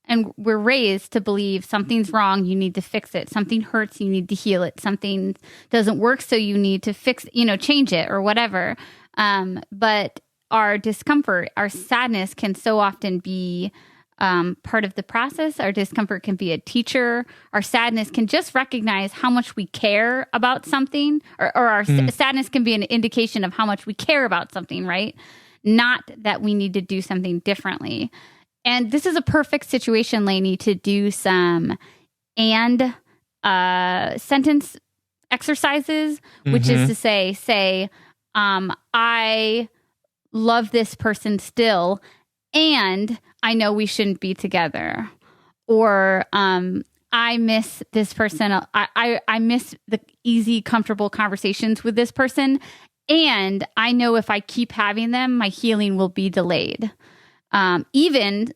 Speaker 1: and we're raised to believe something's wrong, you need to fix it. Something hurts, you need to heal it. Something doesn't work, so you need to fix, change it or whatever. But our discomfort, our sadness can so often be part of the process. Our discomfort can be a teacher. Our sadness can just recognize how much we care about something, or our sadness can be an indication of how much we care about something, right? Not that we need to do something differently. And this is a perfect situation, Lainey, to do some sentence exercises, which is to say, I love this person still, and I know we shouldn't be together. Or I miss this person. I miss the easy, comfortable conversations with this person. And I know if I keep having them, my healing will be delayed. Even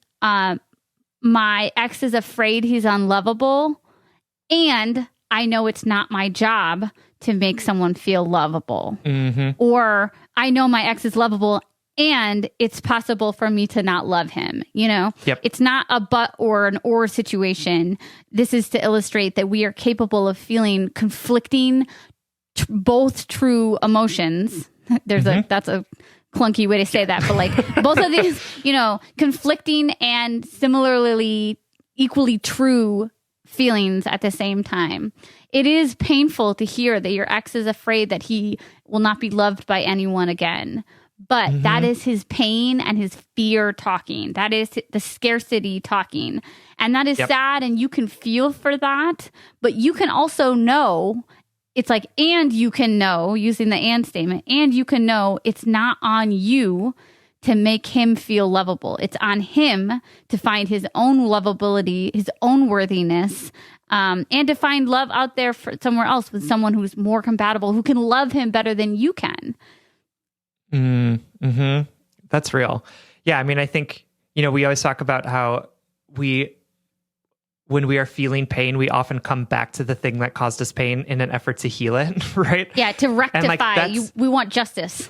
Speaker 1: my ex is afraid he's unlovable. And I know it's not my job to make someone feel lovable. Or I know my ex is lovable, and it's possible for me to not love him.
Speaker 2: Yep.
Speaker 1: It's not a but or an or situation. This is to illustrate that we are capable of feeling conflicting, both true emotions. That's a clunky way to say that, but like both of these, conflicting and similarly equally true feelings at the same time. It is painful to hear that your ex is afraid that he will not be loved by anyone again. But that is his pain and his fear talking. That is the scarcity talking. And that is sad, and you can feel for that. But you can also know, it's like, and you can know, using the and statement, and you can know it's not on you to make him feel lovable. It's on him to find his own lovability, his own worthiness, and to find love out there for somewhere else with someone who's more compatible, who can love him better than you can.
Speaker 2: That's real. Yeah. I mean, I think, we always talk about how when we are feeling pain, we often come back to the thing that caused us pain in an effort to heal it, right?
Speaker 1: Yeah, to rectify.
Speaker 2: And
Speaker 1: We want justice.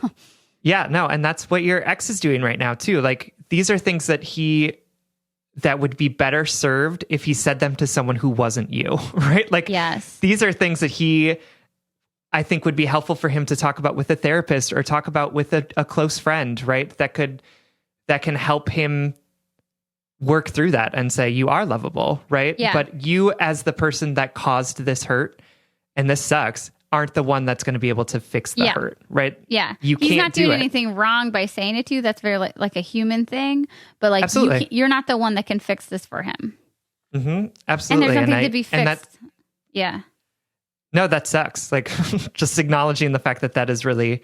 Speaker 2: Yeah, no, and that's what your ex is doing right now too. Like, these are things that would be better served if he said them to someone who wasn't you, right? Like,
Speaker 1: yes.
Speaker 2: These are things that I think would be helpful for him to talk about with a therapist or talk about with a close friend, right? That can help him work through that and say, you are lovable, right?
Speaker 1: Yeah.
Speaker 2: But you, as the person that caused this hurt and this sucks, aren't the one that's going to be able to fix the hurt, right?
Speaker 1: Yeah.
Speaker 2: You
Speaker 1: He's
Speaker 2: can't
Speaker 1: not doing
Speaker 2: do it.
Speaker 1: anything wrong by saying it to you. That's very like a human thing. But like you're not the one that can fix this for him.
Speaker 2: Mm-hmm. Absolutely.
Speaker 1: And there's nothing to be fixed. Yeah.
Speaker 2: No, that sucks. Like just acknowledging the fact that that is really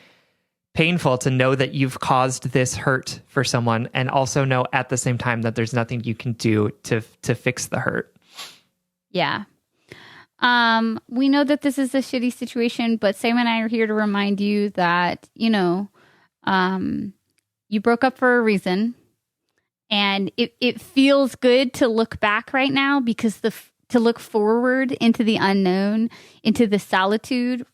Speaker 2: painful to know that you've caused this hurt for someone, and also know at the same time that there's nothing you can do to fix the hurt.
Speaker 1: Yeah. We know that this is a shitty situation, but Sam and I are here to remind you that, you broke up for a reason, and it feels good to look back right now, because to look forward into the unknown, into the solitude,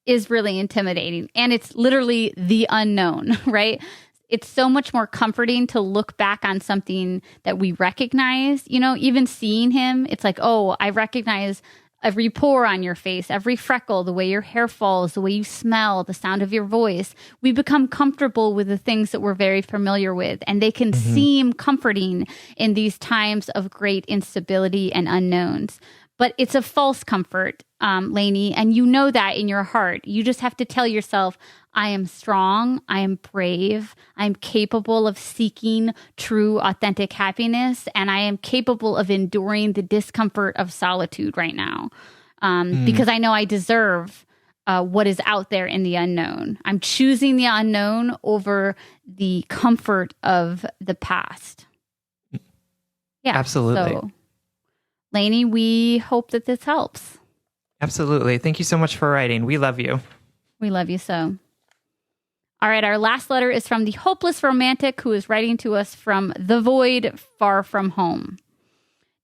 Speaker 1: is really intimidating. And it's literally the unknown, right? It's so much more comforting to look back on something that we recognize, even seeing him. It's like, oh, I recognize every pore on your face, every freckle, the way your hair falls, the way you smell, the sound of your voice. We become comfortable with the things that we're very familiar with, and they can seem comforting in these times of great instability and unknowns. But it's a false comfort, Lainey, and you know that in your heart. You just have to tell yourself, I am strong, I am brave, I am capable of seeking true, authentic happiness, and I am capable of enduring the discomfort of solitude right now, because I know I deserve what is out there in the unknown. I'm choosing the unknown over the comfort of the past. Yeah,
Speaker 2: absolutely.
Speaker 1: So, Lainey, we hope that this helps.
Speaker 2: Absolutely. Thank you so much for writing. We love you.
Speaker 1: We love you so. All right, our last letter is from the hopeless romantic, who is writing to us from the void far from home.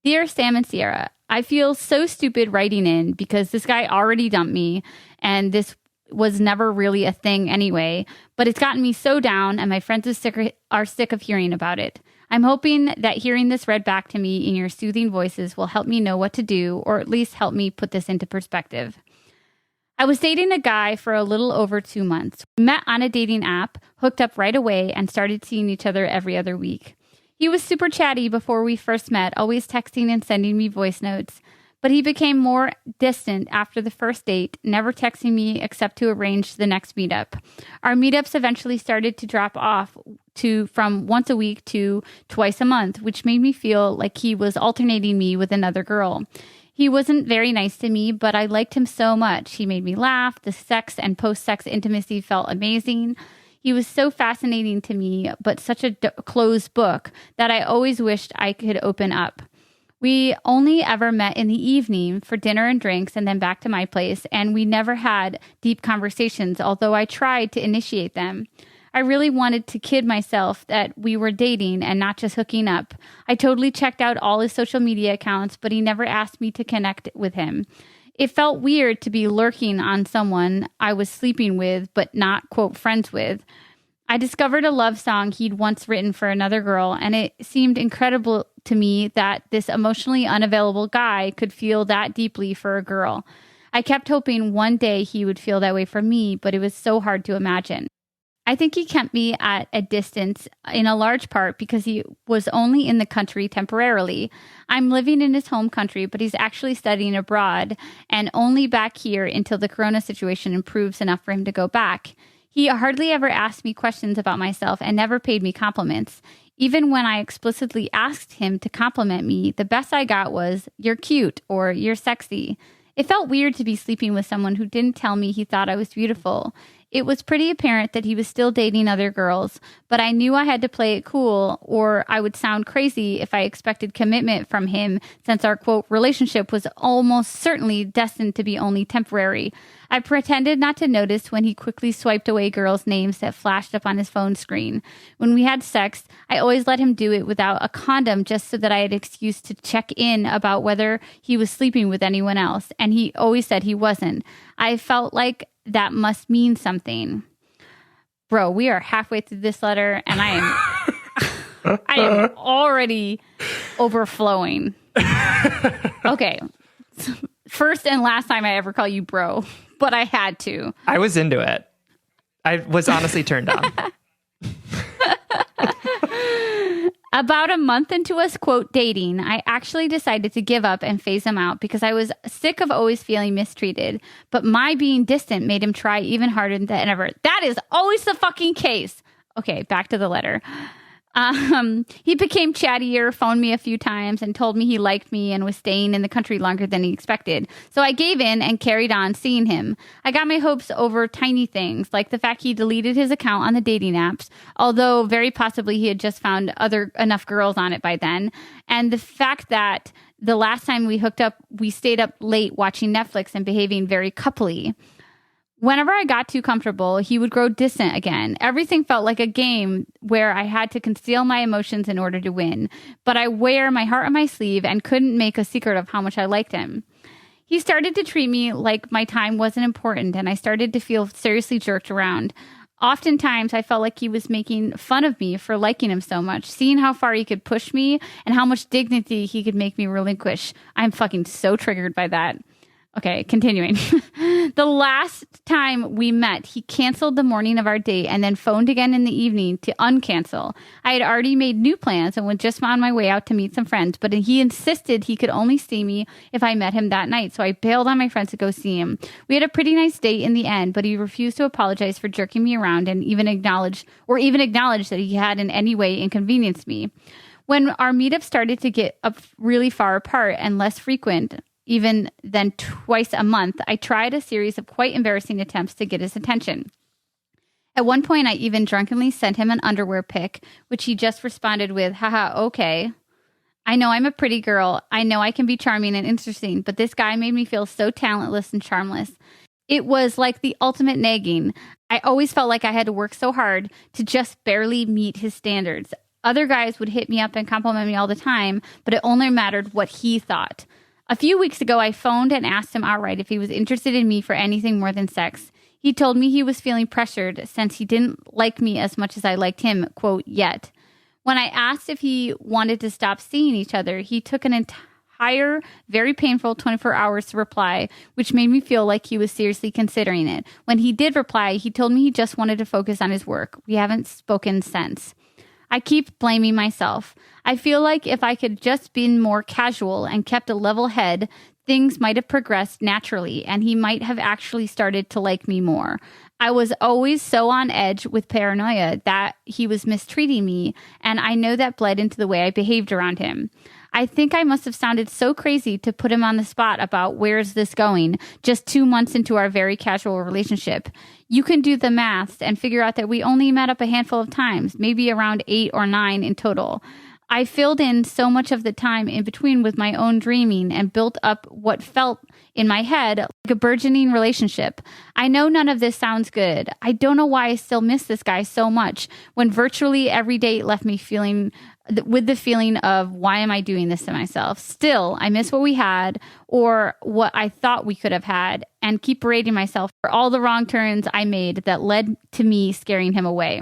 Speaker 1: Dear Sam and Sierra, I feel so stupid writing in because this guy already dumped me, and this was never really a thing anyway, but it's gotten me so down, and my friends are sick of hearing about it. I'm hoping that hearing this read back to me in your soothing voices will help me know what to do, or at least help me put this into perspective. I was dating a guy for a little over 2 months. We met on a dating app, hooked up right away, and started seeing each other every other week. He was super chatty before we first met, always texting and sending me voice notes. But he became more distant after the first date, never texting me except to arrange the next meetup. Our meetups eventually started to drop off from once a week to twice a month, which made me feel like he was alternating me with another girl. He wasn't very nice to me, but I liked him so much. He made me laugh. The sex and post-sex intimacy felt amazing. He was so fascinating to me, but such a closed book that I always wished I could open up. We only ever met in the evening for dinner and drinks, and then back to my place, and we never had deep conversations, although I tried to initiate them. I really wanted to kid myself that we were dating and not just hooking up. I totally checked out all his social media accounts, but he never asked me to connect with him. It felt weird to be lurking on someone I was sleeping with, but not, quote, friends with. I discovered a love song he'd once written for another girl, and it seemed incredible to me that this emotionally unavailable guy could feel that deeply for a girl. I kept hoping one day he would feel that way for me, but it was so hard to imagine. I think he kept me at a distance in a large part because he was only in the country temporarily. I'm living in his home country, but he's actually studying abroad and only back here until the corona situation improves enough for him to go back. He hardly ever asked me questions about myself and never paid me compliments. Even when I explicitly asked him to compliment me, the best I got was, "You're cute," or "You're sexy." It felt weird to be sleeping with someone who didn't tell me he thought I was beautiful. It was pretty apparent that he was still dating other girls, but I knew I had to play it cool or I would sound crazy if I expected commitment from him, since our, quote, relationship was almost certainly destined to be only temporary. I pretended not to notice when he quickly swiped away girls' names that flashed up on his phone screen. When we had sex, I always let him do it without a condom just so that I had an excuse to check in about whether he was sleeping with anyone else, and he always said he wasn't. I felt like that must mean something. Bro, we are halfway through this letter, and I am already overflowing. Okay. First and last time I ever call you bro, but I had to.
Speaker 2: I was into it. I was honestly turned on.
Speaker 1: About a month into us, quote, dating, I actually decided to give up and phase him out because I was sick of always feeling mistreated. But my being distant made him try even harder than ever. That is always the fucking case. Okay, back to the letter. He became chattier, phoned me a few times, and told me he liked me and was staying in the country longer than he expected. So I gave in and carried on seeing him. I got my hopes over tiny things, like the fact he deleted his account on the dating apps, although very possibly he had just found enough girls on it by then, and the fact that the last time we hooked up, we stayed up late watching Netflix and behaving very coupley. Whenever I got too comfortable, he would grow distant again. Everything felt like a game where I had to conceal my emotions in order to win. But I wear my heart on my sleeve and couldn't make a secret of how much I liked him. He started to treat me like my time wasn't important, and I started to feel seriously jerked around. Oftentimes, I felt like he was making fun of me for liking him so much, seeing how far he could push me and how much dignity he could make me relinquish. I'm fucking so triggered by that. Okay, continuing. The last time we met, he canceled the morning of our date and then phoned again in the evening to uncancel. I had already made new plans and was just on my way out to meet some friends, but he insisted he could only see me if I met him that night, so I bailed on my friends to go see him. We had a pretty nice date in the end, but he refused to apologize for jerking me around and even acknowledge that he had in any way inconvenienced me. When our meetups started to get up really far apart and less frequent, even than twice a month, I tried a series of quite embarrassing attempts to get his attention. At one point, I even drunkenly sent him an underwear pic, which he just responded with, haha, okay. I know I'm a pretty girl. I know I can be charming and interesting, but this guy made me feel so talentless and charmless. It was like the ultimate nagging. I always felt like I had to work so hard to just barely meet his standards. Other guys would hit me up and compliment me all the time, but it only mattered what he thought. A few weeks ago, I phoned and asked him outright if he was interested in me for anything more than sex. He told me he was feeling pressured since he didn't like me as much as I liked him, quote, yet. When I asked if he wanted to stop seeing each other, he took an entire, very painful 24 hours to reply, which made me feel like he was seriously considering it. When he did reply, he told me he just wanted to focus on his work. We haven't spoken since. I keep blaming myself. I feel like if I could just been more casual and kept a level head, things might have progressed naturally and he might have actually started to like me more. I was always so on edge with paranoia that he was mistreating me, and I know that bled into the way I behaved around him. I think I must have sounded so crazy to put him on the spot about where's this going just 2 months into our very casual relationship. You can do the maths and figure out that we only met up a handful of times, maybe around 8 or 9 in total. I filled in so much of the time in between with my own dreaming and built up what felt in my head like a burgeoning relationship. I know none of this sounds good. I don't know why I still miss this guy so much when virtually every date left me feeling with the feeling of, why am I doing this to myself? Still, I miss what we had or what I thought we could have had and keep berating myself for all the wrong turns I made that led to me scaring him away.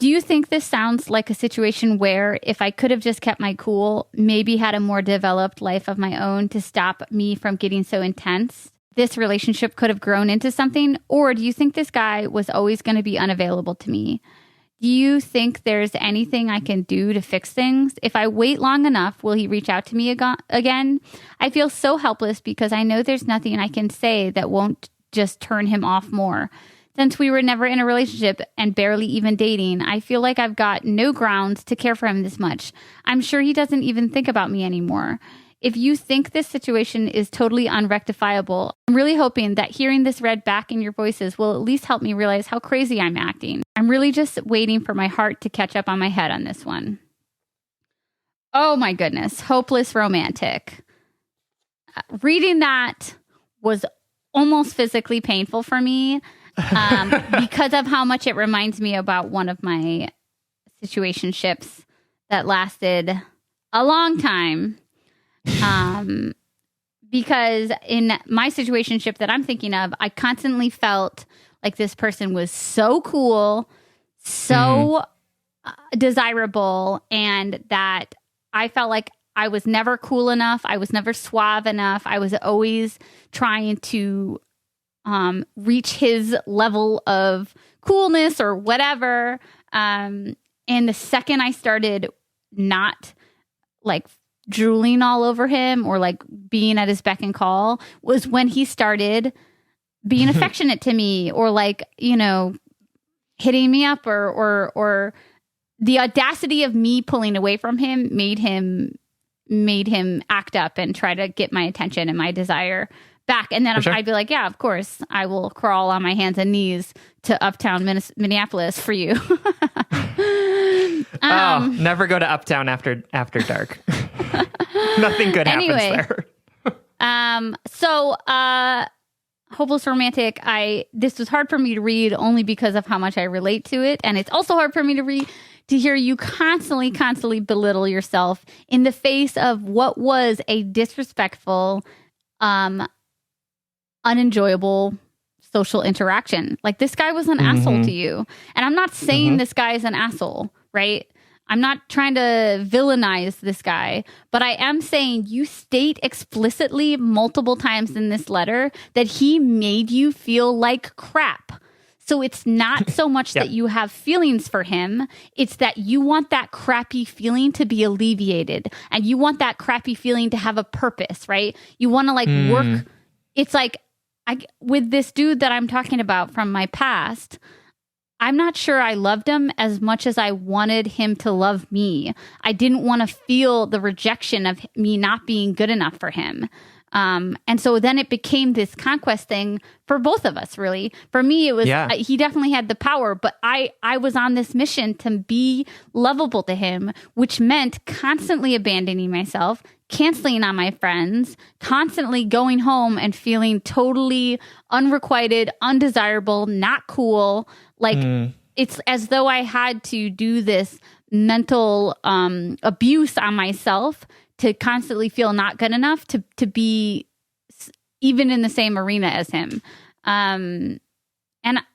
Speaker 1: Do you think this sounds like a situation where if I could have just kept my cool, maybe had a more developed life of my own to stop me from getting so intense, this relationship could have grown into something? Or do you think this guy was always going to be unavailable to me? Do you think there's anything I can do to fix things? If I wait long enough, will he reach out to me again? I feel so helpless because I know there's nothing I can say that won't just turn him off more. Since we were never in a relationship and barely even dating, I feel like I've got no grounds to care for him this much. I'm sure he doesn't even think about me anymore. If you think this situation is totally unrectifiable, I'm really hoping that hearing this read back in your voices will at least help me realize how crazy I'm acting. I'm really just waiting for my heart to catch up on my head on this one. Oh my goodness. Hopeless romantic. Reading that was almost physically painful for me. Because of how much it reminds me about one of my situationships that lasted a long time. Because in my situationship that I'm thinking of, I constantly felt like this person was so cool, so desirable, and that I felt like I was never cool enough. I was never suave enough. I was always trying to reach his level of coolness or whatever. And the second I started not like drooling all over him or like being at his beck and call was when he started being affectionate to me, or like, you know, hitting me up, or the audacity of me pulling away from him made him act up and try to get my attention and my desire back. And then I'd be like, yeah, of course, I will crawl on my hands and knees to uptown Minneapolis for you.
Speaker 2: Never go to uptown after dark. Nothing good happens there.
Speaker 1: So Hopeless Romantic, this was hard for me to read only because of how much I relate to it. And it's also hard for me to hear you constantly belittle yourself in the face of what was a disrespectful, unenjoyable social interaction. Like, this guy was an asshole to you. And I'm not saying this guy is an asshole, right? I'm not trying to villainize this guy, but I am saying you state explicitly multiple times in this letter that he made you feel like crap. So it's not so much that you have feelings for him. It's that you want that crappy feeling to be alleviated, and you want that crappy feeling to have a purpose, right? You want to like work. It's like, with this dude that I'm talking about from my past, I'm not sure I loved him as much as I wanted him to love me. I didn't want to feel the rejection of me not being good enough for him. And so then it became this conquest thing for both of us, really. For me, it was, he definitely had the power, but I was on this mission to be lovable to him, which meant constantly abandoning myself, canceling on my friends, constantly going home and feeling totally unrequited, undesirable, not cool. Like, it's as though I had to do this mental abuse on myself to constantly feel not good enough to be even in the same arena as him. And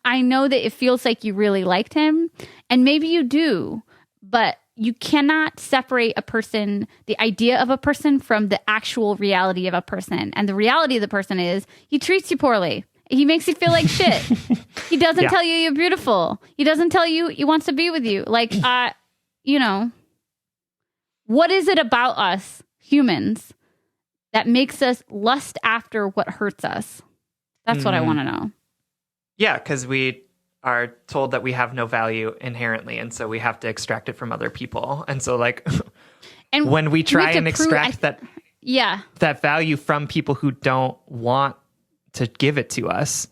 Speaker 1: I know that it feels like you really liked him, and maybe you do, but you cannot separate a person, the idea of a person, from the actual reality of a person. And the reality of the person is he treats you poorly. He makes you feel like shit. He doesn't tell you you're beautiful. He doesn't tell you he wants to be with you. Like, you know, what is it about us humans that makes us lust after what hurts us? That's what I want to know.
Speaker 2: Yeah, because we are told that we have no value inherently, and so we have to extract it from other people. And so, like, and when we try and extract that value from people who don't want to give it to us,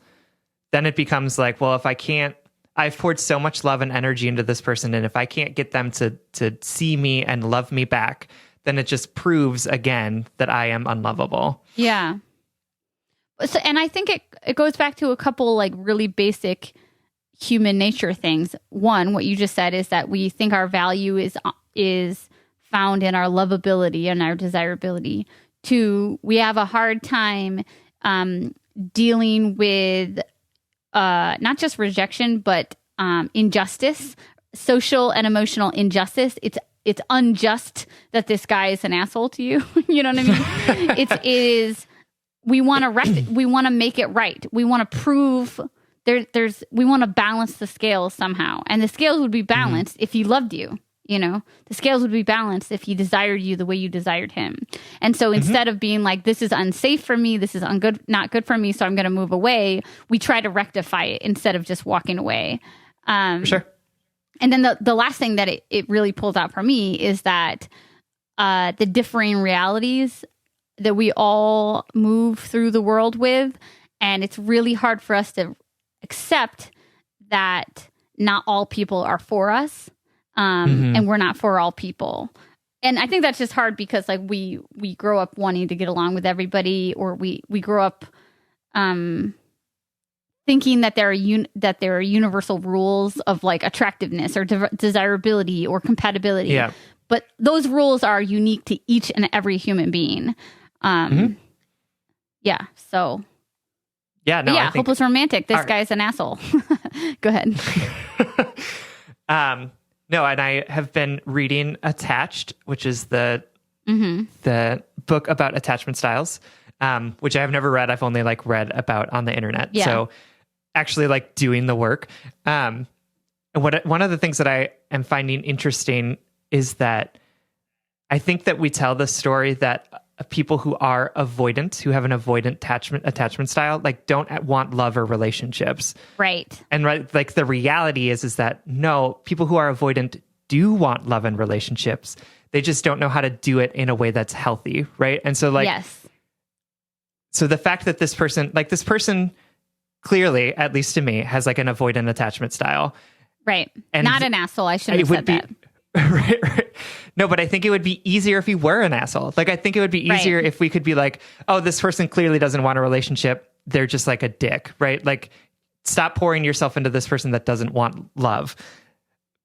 Speaker 2: then it becomes like, well, if I can't, I've poured so much love and energy into this person, and if I can't get them to see me and love me back, then it just proves again that I am unlovable.
Speaker 1: Yeah. So, and I think it goes back to a couple like really basic human nature things. One, what you just said is that we think our value is found in our lovability and our desirability. Two, we have a hard time dealing with not just rejection, but injustice, social and emotional injustice. It's unjust that this guy is an asshole to you. You know what I mean? We want to make it right. We want to prove we want to balance the scales somehow. And the scales would be balanced if he loved you. You know, the scales would be balanced if he desired you the way you desired him. And so instead of being like, this is unsafe for me, this is not good for me, so I'm going to move away, we try to rectify it instead of just walking away.
Speaker 2: Sure.
Speaker 1: And then the last thing that it really pulls out for me is that the differing realities that we all move through the world with, and it's really hard for us to accept that not all people are for us. And we're not for all people. And I think that's just hard because like we grow up wanting to get along with everybody, or we grow up thinking that there are universal rules of like attractiveness or desirability or compatibility. Yeah. But those rules are unique to each and every human being. Yeah. So.
Speaker 2: Yeah. No.
Speaker 1: Yeah. Hopeless Romantic. This guy's an asshole. Go ahead.
Speaker 2: No, and I have been reading Attached, which is the book about attachment styles, which I have never read. I've only like read about on the internet. Yeah. So actually like doing the work. And one of the things that I am finding interesting is that I think that we tell the story that people who are avoidant, who have an avoidant attachment style, like don't want love or relationships.
Speaker 1: Right.
Speaker 2: And like the reality is that no, people who are avoidant do want love and relationships. They just don't know how to do it in a way that's healthy, right? And so like,
Speaker 1: yes.
Speaker 2: So the fact that this person clearly, at least to me, has like an avoidant attachment style.
Speaker 1: Right.
Speaker 2: And
Speaker 1: not an asshole. I shouldn't have said that.
Speaker 2: Right. No, but I think it would be easier if he were an asshole. Like, I think it would be easier if we could be like, oh, this person clearly doesn't want a relationship. They're just like a dick, right? Like, stop pouring yourself into this person that doesn't want love.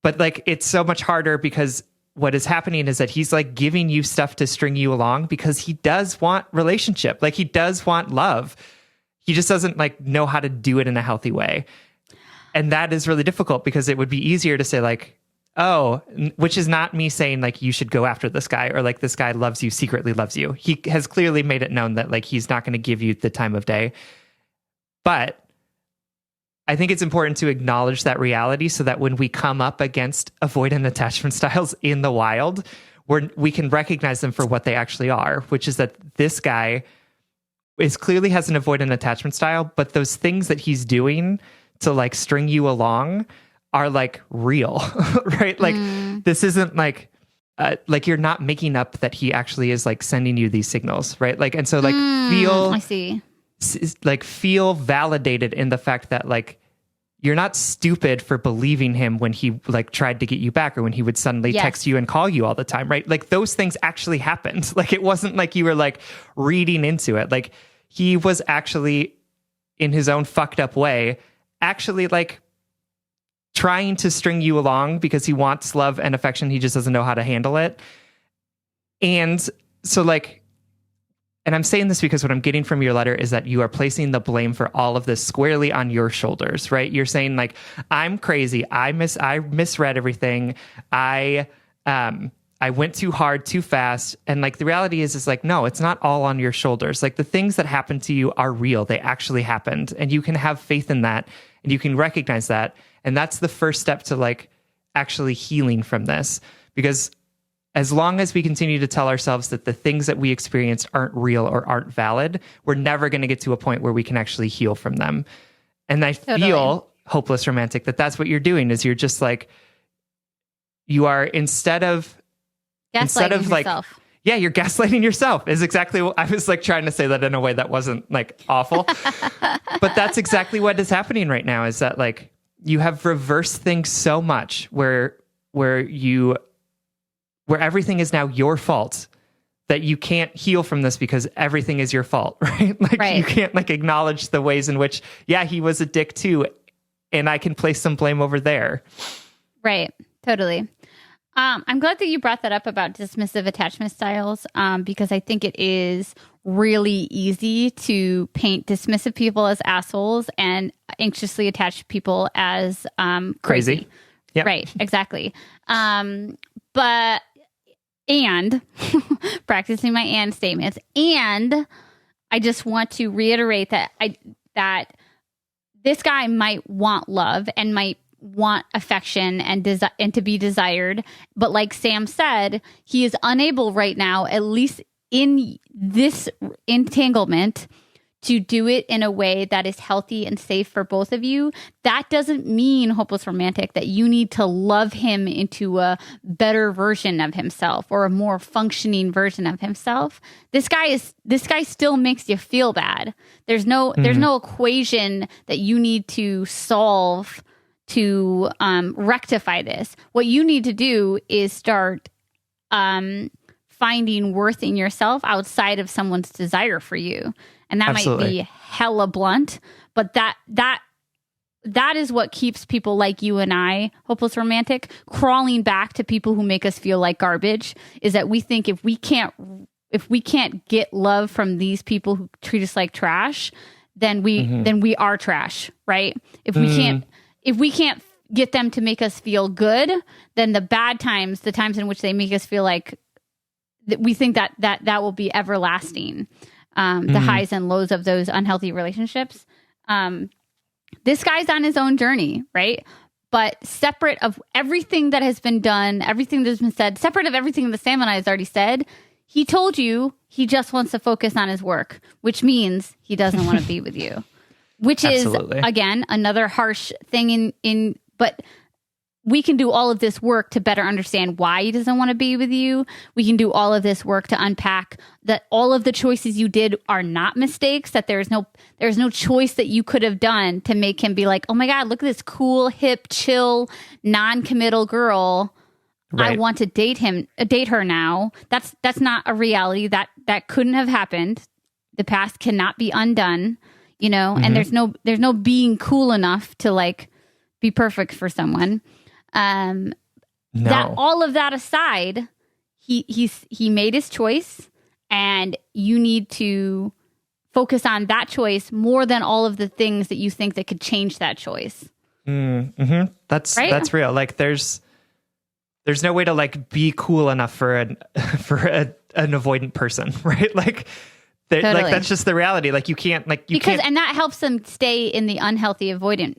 Speaker 2: But like, it's so much harder because what is happening is that he's like giving you stuff to string you along because he does want relationship. Like, he does want love. He just doesn't like know how to do it in a healthy way. And that is really difficult because it would be easier to say like, oh, which is not me saying like you should go after this guy or like this guy loves you, secretly loves you. He has clearly made it known that like he's not going to give you the time of day. But I think it's important to acknowledge that reality so that when we come up against avoidant attachment styles in the wild, we can recognize them for what they actually are, which is that this guy clearly has an avoidant attachment style, but those things that he's doing to like string you along are like real, right? Like this isn't like you're not making up that he actually is like sending you these signals, right? Like, and so like
Speaker 1: I see.
Speaker 2: Feel validated in the fact that like you're not stupid for believing him when he like tried to get you back or when he would suddenly text you and call you all the time, right? Like those things actually happened. Like it wasn't like you were like reading into it. Like he was actually in his own fucked up way, actually like trying to string you along because he wants love and affection. He just doesn't know how to handle it. And so like, and I'm saying this because what I'm getting from your letter is that you are placing the blame for all of this squarely on your shoulders, right? You're saying like, I'm crazy. I misread everything. I went too hard, too fast. And like, the reality is like, no, it's not all on your shoulders. Like the things that happened to you are real. They actually happened. And you can have faith in that. And you can recognize that. And that's the first step to like actually healing from this. Because as long as we continue to tell ourselves that the things that we experienced aren't real or aren't valid, we're never going to get to a point where we can actually heal from them. And I feel, hopeless romantic, that that's what you're doing is you're just like, you are instead of like,
Speaker 1: yourself.
Speaker 2: Yeah, you're gaslighting yourself is exactly what I was like trying to say that in a way that wasn't like awful. But that's exactly what is happening right now is that like you have reversed things so much where everything is now your fault that you can't heal from this because everything is your fault, right? Like you can't like acknowledge the ways in which, yeah, he was a dick too. And I can place some blame over there.
Speaker 1: Right. Totally. I'm glad that you brought that up about dismissive attachment styles, because I think it is really easy to paint dismissive people as assholes and anxiously attached people as crazy.
Speaker 2: Yep.
Speaker 1: Right, exactly. And practicing my and statements. And I just want to reiterate that that this guy might want love and might want affection and to be desired, but like Sam said, he is unable right now, at least in this entanglement, to do it in a way that is healthy and safe for both of you. That doesn't mean, hopeless romantic, that you need to love him into a better version of himself or a more functioning version of himself. This guy still makes you feel bad. There's no equation that you need to solve to rectify this. What you need to do is start finding worth in yourself outside of someone's desire for you. And that might be hella blunt, but that is what keeps people like you and I, hopeless romantic, crawling back to people who make us feel like garbage, is that we think if we can't get love from these people who treat us like trash, then we are trash, right? If we can't get them to make us feel good, then the bad times, the times in which they make us feel like we think that will be everlasting. The highs and lows of those unhealthy relationships. This guy's on his own journey, right? but separate of everything that has been done, everything that's been said, separate of everything that Sam and I has already said, he told you he just wants to focus on his work, which means he doesn't want to be with you, which
Speaker 2: Absolutely.
Speaker 1: is, again, another harsh thing but we can do all of this work to better understand why he doesn't want to be with you. We can do all of this work to unpack that all of the choices you did are not mistakes, that there's no choice that you could have done to make him be like, oh my God, look at this cool, hip, chill, non-committal girl.
Speaker 2: Right.
Speaker 1: I want to date her now. That's not a reality. That couldn't have happened. The past cannot be undone, and there's no being cool enough to like be perfect for someone.
Speaker 2: No.
Speaker 1: That all of that aside, he made his choice, and you need to focus on that choice more than all of the things that you think that could change that choice.
Speaker 2: Mm-hmm. That's real. Like there's no way to like be cool enough for an avoidant person, right? Like
Speaker 1: Totally.
Speaker 2: like that's just the reality. Like you can't
Speaker 1: and that helps them stay in the unhealthy avoidant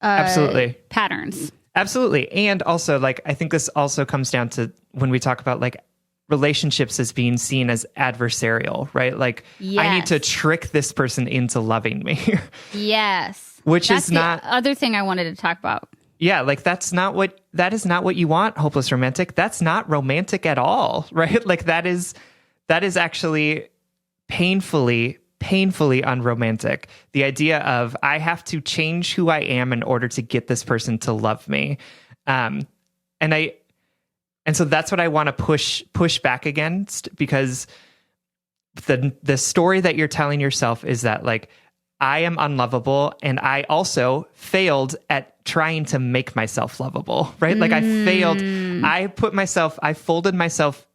Speaker 2: absolutely
Speaker 1: patterns.
Speaker 2: Absolutely. And also, like, I think this also comes down to when we talk about like relationships as being seen as adversarial, right? Like,
Speaker 1: yes.
Speaker 2: I need to trick this person into loving me.
Speaker 1: Yes.
Speaker 2: Which
Speaker 1: That's
Speaker 2: is not
Speaker 1: the other thing I wanted to talk about.
Speaker 2: Yeah, like that is not what you want, hopeless romantic. That's not romantic at all, right? Like that is actually painfully unromantic. The idea of I have to change who I am in order to get this person to love me. And so that's what I want to push back against, because the story that you're telling yourself is that like I am unlovable and I also failed at trying to make myself lovable, right? Like I failed. I folded myself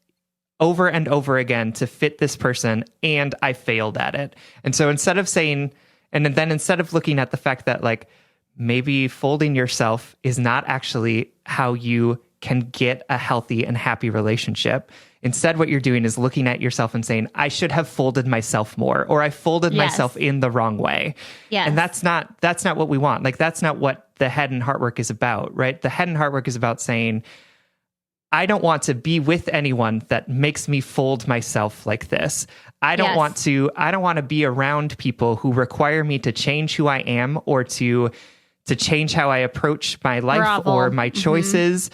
Speaker 2: over and over again to fit this person, and I failed at it. And so instead of looking at the fact that like maybe folding yourself is not actually how you can get a healthy and happy relationship, instead what you're doing is looking at yourself and saying, I should have folded myself more, or I folded myself in the wrong way.
Speaker 1: Yes.
Speaker 2: And that's not what we want. Like that's not what the head and heart work is about, right? The head and heart work is about saying, I don't want to be with anyone that makes me fold myself like this. I don't want to be around people who require me to change who I am, or to change how I approach my life or my choices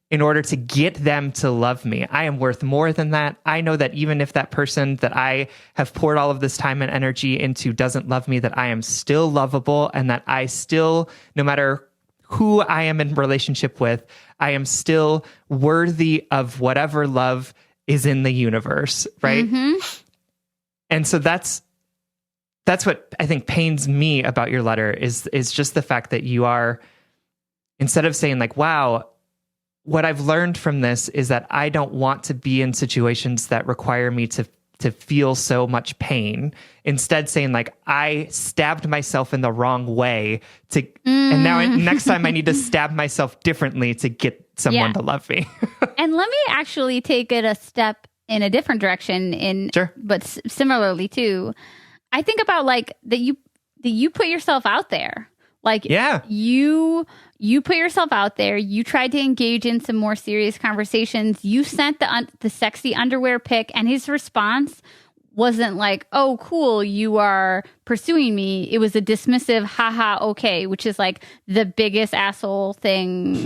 Speaker 2: in order to get them to love me. I am worth more than that. I know that even if that person that I have poured all of this time and energy into doesn't love me, that I am still lovable, and that I still, no matter who I am in relationship with, I am still worthy of whatever love is in the universe, right? Mm-hmm. And so that's what I think pains me about your letter is just the fact that you are, instead of saying like, wow, what I've learned from this is that I don't want to be in situations that require me to feel so much pain. Instead saying like, I stabbed myself in the wrong way and now next time I need to stab myself differently to get someone to love me.
Speaker 1: And let me actually take it a step in a different direction but similarly too. I think about like that you put yourself out there. Like you put yourself out there. You tried to engage in some more serious conversations. You sent the sexy underwear pic, and his response wasn't like, "Oh, cool, you are pursuing me." It was a dismissive, "Haha, okay," which is like the biggest asshole thing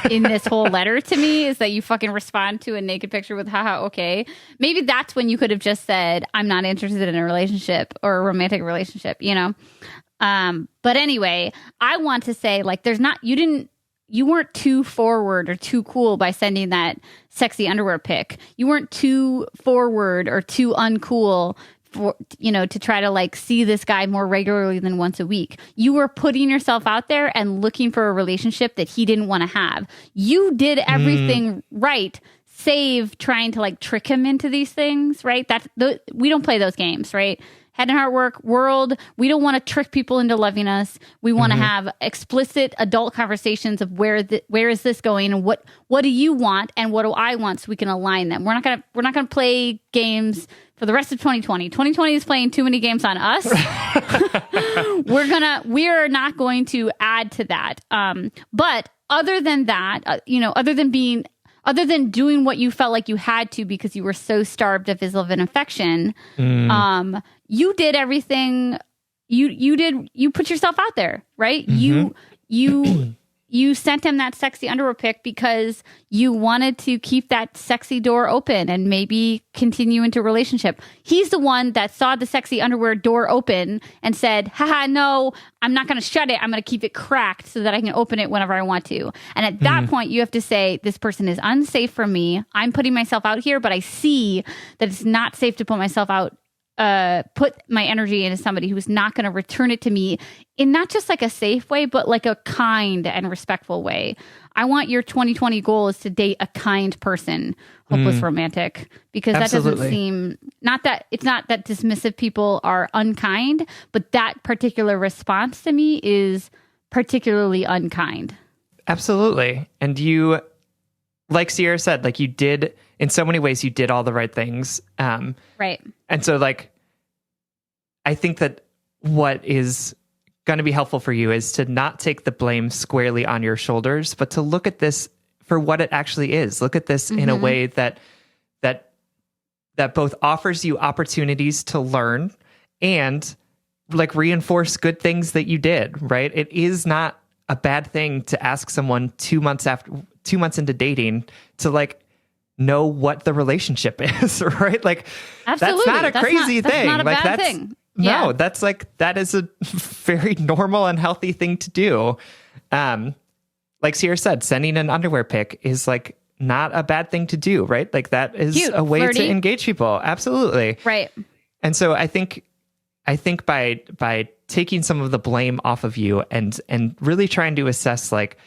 Speaker 1: in this whole letter to me, is that you fucking respond to a naked picture with "Haha, okay." Maybe that's when you could have just said, "I'm not interested in a relationship or a romantic relationship," But anyway, I want to say like you weren't too forward or too cool by sending that sexy underwear pic. You weren't too forward or too uncool for, to try to like see this guy more regularly than once a week. You were putting yourself out there and looking for a relationship that he didn't want to have. You did everything right, save trying to like trick him into these things, right? We don't play those games, right? Head and heart work world. We don't want to trick people into loving us. We want to have explicit adult conversations of where is this going, and what do you want and what do I want, so we can align them. We're not gonna play games for the rest of 2020. 2020 is playing too many games on us. We are not going to add to that. But other than that, other than doing what you felt like you had to because you were so starved of his love and affection, you did everything. You put yourself out there, right? You sent him that sexy underwear pic because you wanted to keep that sexy door open and maybe continue into a relationship. He's the one that saw the sexy underwear door open and said, haha, no, I'm not going to shut it. I'm going to keep it cracked so that I can open it whenever I want to. And at that point, you have to say, this person is unsafe for me. I'm putting myself out here, but I see that it's not safe to put myself out. Put my energy into somebody who's not going to return it to me in not just like a safe way, but like a kind and respectful way. I want your 2020 goal is to date a kind person, hopeless romantic, because
Speaker 2: Absolutely.
Speaker 1: That doesn't seem, it's not that dismissive people are unkind, but that particular response to me is particularly unkind.
Speaker 2: Absolutely. And you, like Sierra said, like you did, in so many ways, you did all the right things.
Speaker 1: Right.
Speaker 2: And so like, I think that what is going to be helpful for you is to not take the blame squarely on your shoulders, but to look at this for what it actually is. Look at this in a way that both offers you opportunities to learn and like reinforce good things that you did, right? It is not a bad thing to ask someone 2 months into dating to like know what the relationship is, right? Like
Speaker 1: Absolutely.
Speaker 2: That's not a crazy thing.
Speaker 1: That's not a
Speaker 2: like
Speaker 1: bad thing.
Speaker 2: No,
Speaker 1: Yeah.
Speaker 2: that is a very normal and healthy thing to do. Like Sierra said, sending an underwear pic is like not a bad thing to do, right? Like that is
Speaker 1: Cute,
Speaker 2: a way
Speaker 1: flirty.
Speaker 2: to engage people. Absolutely.
Speaker 1: Right.
Speaker 2: And so I think by taking some of the blame off of you and really trying to assess like,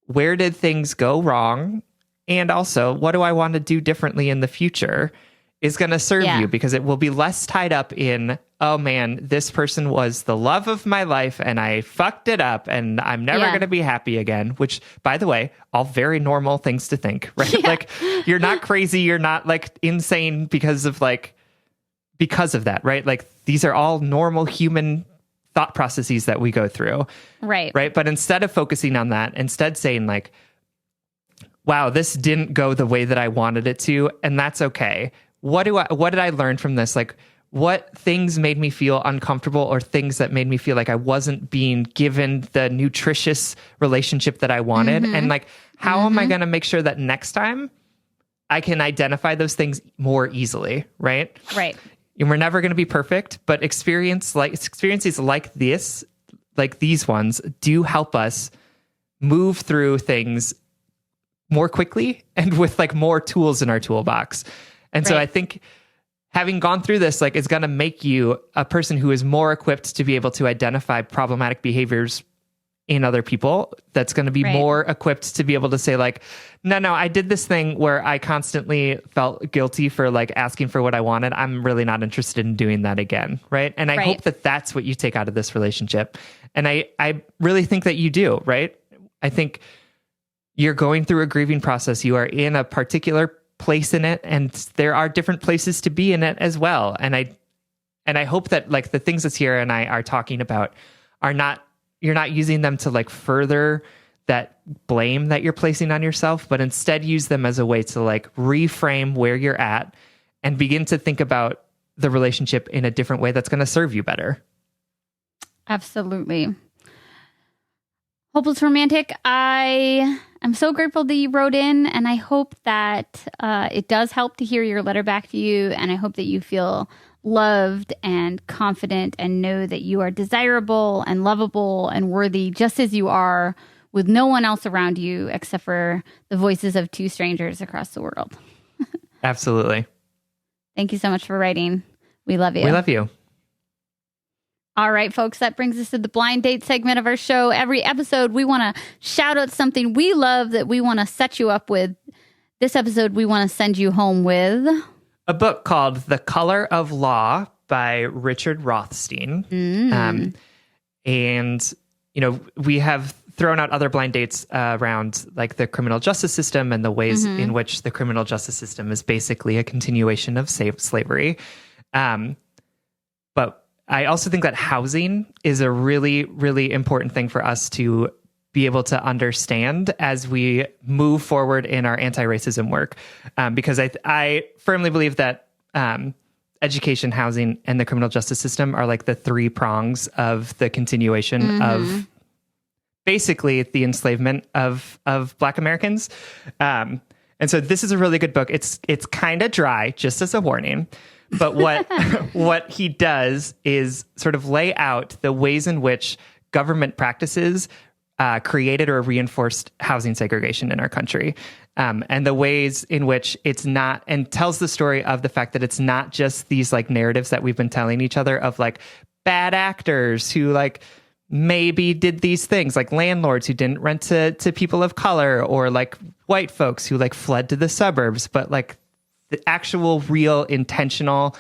Speaker 2: where did things go wrong? And also, what do I want to do differently in the future is going to serve you, because it will be less tied up in, oh man, this person was the love of my life and I fucked it up and I'm never going to be happy again, which, by the way, all very normal things to think, right?
Speaker 1: Yeah.
Speaker 2: Like you're not crazy. You're not like insane because of that, right? Like these are all normal human thought processes that we go through.
Speaker 1: Right.
Speaker 2: Right. But instead of focusing on that, instead saying like, wow, this didn't go the way that I wanted it to, and that's okay. What did I learn from this? Like, what things made me feel uncomfortable, or things that made me feel like I wasn't being given the nutritious relationship that I wanted? And like, how am I going to make sure that next time I can identify those things more easily? Right.
Speaker 1: Right.
Speaker 2: And we're never going to be perfect, but experiences like this, like these ones, do help us move through things more quickly and with like more tools in our toolbox. And so I think having gone through this, like, is going to make you a person who is more equipped to be able to identify problematic behaviors in other people. That's going to be more equipped to be able to say like, no, I did this thing where I constantly felt guilty for like asking for what I wanted. I'm really not interested in doing that again. Right. And I hope that that's what you take out of this relationship. And I really think that you do, right? I think you're going through a grieving process. You are in a particular place in it, and there are different places to be in it as well. And I hope that like the things that Sierra and I are talking about you're not using them to like further that blame that you're placing on yourself, but instead use them as a way to like reframe where you're at and begin to think about the relationship in a different way that's going to serve you better.
Speaker 1: Absolutely. Hopeless Romantic, I am so grateful that you wrote in, and I hope that it does help to hear your letter back to you, and I hope that you feel loved and confident and know that you are desirable and lovable and worthy just as you are, with no one else around you except for the voices of two strangers across the world.
Speaker 2: Absolutely.
Speaker 1: Thank you so much for writing. We love you.
Speaker 2: We love you.
Speaker 1: All right, folks, that brings us to the blind date segment of our show. Every episode, we want to shout out something we love that we want to set you up with. This episode, we want to send you home with
Speaker 2: a book called The Color of Law by Richard Rothstein. And, you know, we have thrown out other blind dates around like the criminal justice system and the ways in which the criminal justice system is basically a continuation of slavery. But I also think that housing is a really, really important thing for us to be able to understand as we move forward in our anti-racism work. Because I firmly believe that education, housing, and the criminal justice system are like the three prongs of the continuation of basically the enslavement of Black Americans. And so this is a really good book. It's kind of dry, just as a warning. But what he does is sort of lay out the ways in which government practices created or reinforced housing segregation in our country. And the ways in which it's not, and tells the story of the fact that it's not just these like narratives that we've been telling each other of like bad actors who like maybe did these things, like landlords who didn't rent to people of color, or like white folks who like fled to the suburbs, but like the actual real intentional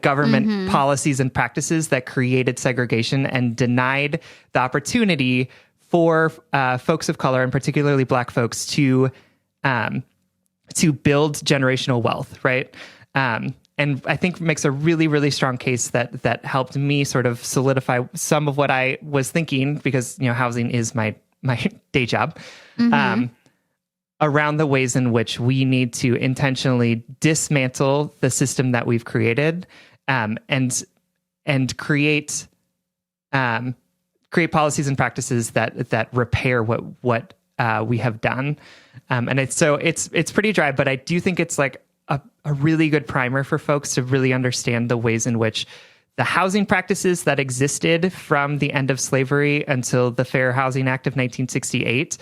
Speaker 2: government policies and practices that created segregation and denied the opportunity for folks of color, and particularly Black folks, to build generational wealth, right? And I think makes a really, really strong case that helped me sort of solidify some of what I was thinking, because, you know, housing is my day job, around the ways in which we need to intentionally dismantle the system that we've created, and create policies and practices that repair what we have done. And it's pretty dry, but I do think it's like a really good primer for folks to really understand the ways in which the housing practices that existed from the end of slavery until the Fair Housing Act of 1968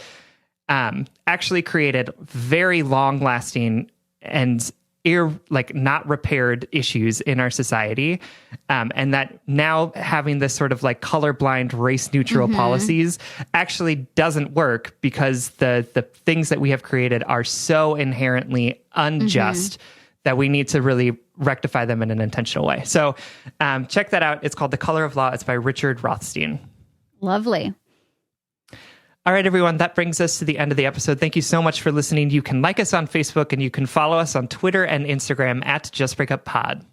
Speaker 2: actually created very long-lasting and not repaired issues in our society, and that now having this sort of like colorblind, race-neutral policies actually doesn't work, because the things that we have created are so inherently unjust that we need to really rectify them in an intentional way. So check that out. It's called The Color of Law. It's by Richard Rothstein.
Speaker 1: Lovely.
Speaker 2: All right, everyone, that brings us to the end of the episode. Thank you so much for listening. You can like us on Facebook, and you can follow us on Twitter and Instagram at JustBreakUpPod.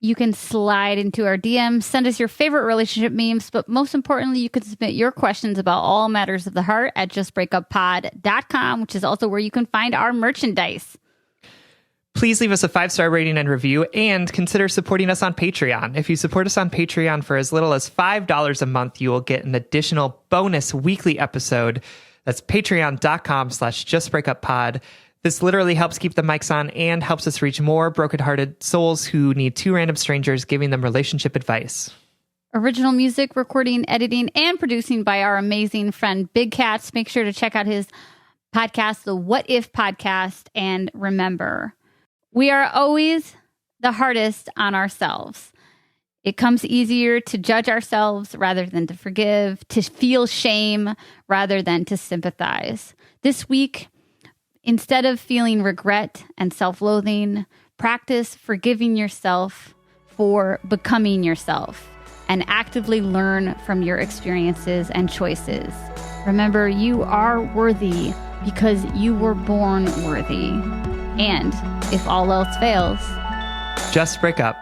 Speaker 1: You can slide into our DMs, send us your favorite relationship memes, but most importantly, you can submit your questions about all matters of the heart at justbreakuppod.com, which is also where you can find our merchandise.
Speaker 2: Please leave us a 5-star rating and review, and consider supporting us on Patreon. If you support us on Patreon for as little as $5 a month, you will get an additional bonus weekly episode. That's patreon.com/justbreakuppod. This literally helps keep the mics on and helps us reach more brokenhearted souls who need two random strangers giving them relationship advice.
Speaker 1: Original music, recording, editing, and producing by our amazing friend Big Cats. Make sure to check out his podcast, the What If Podcast, and remember, we are always the hardest on ourselves. It comes easier to judge ourselves rather than to forgive, to feel shame rather than to sympathize. This week, instead of feeling regret and self-loathing, practice forgiving yourself for becoming yourself, and actively learn from your experiences and choices. Remember, you are worthy because you were born worthy. And if all else fails,
Speaker 2: just break up.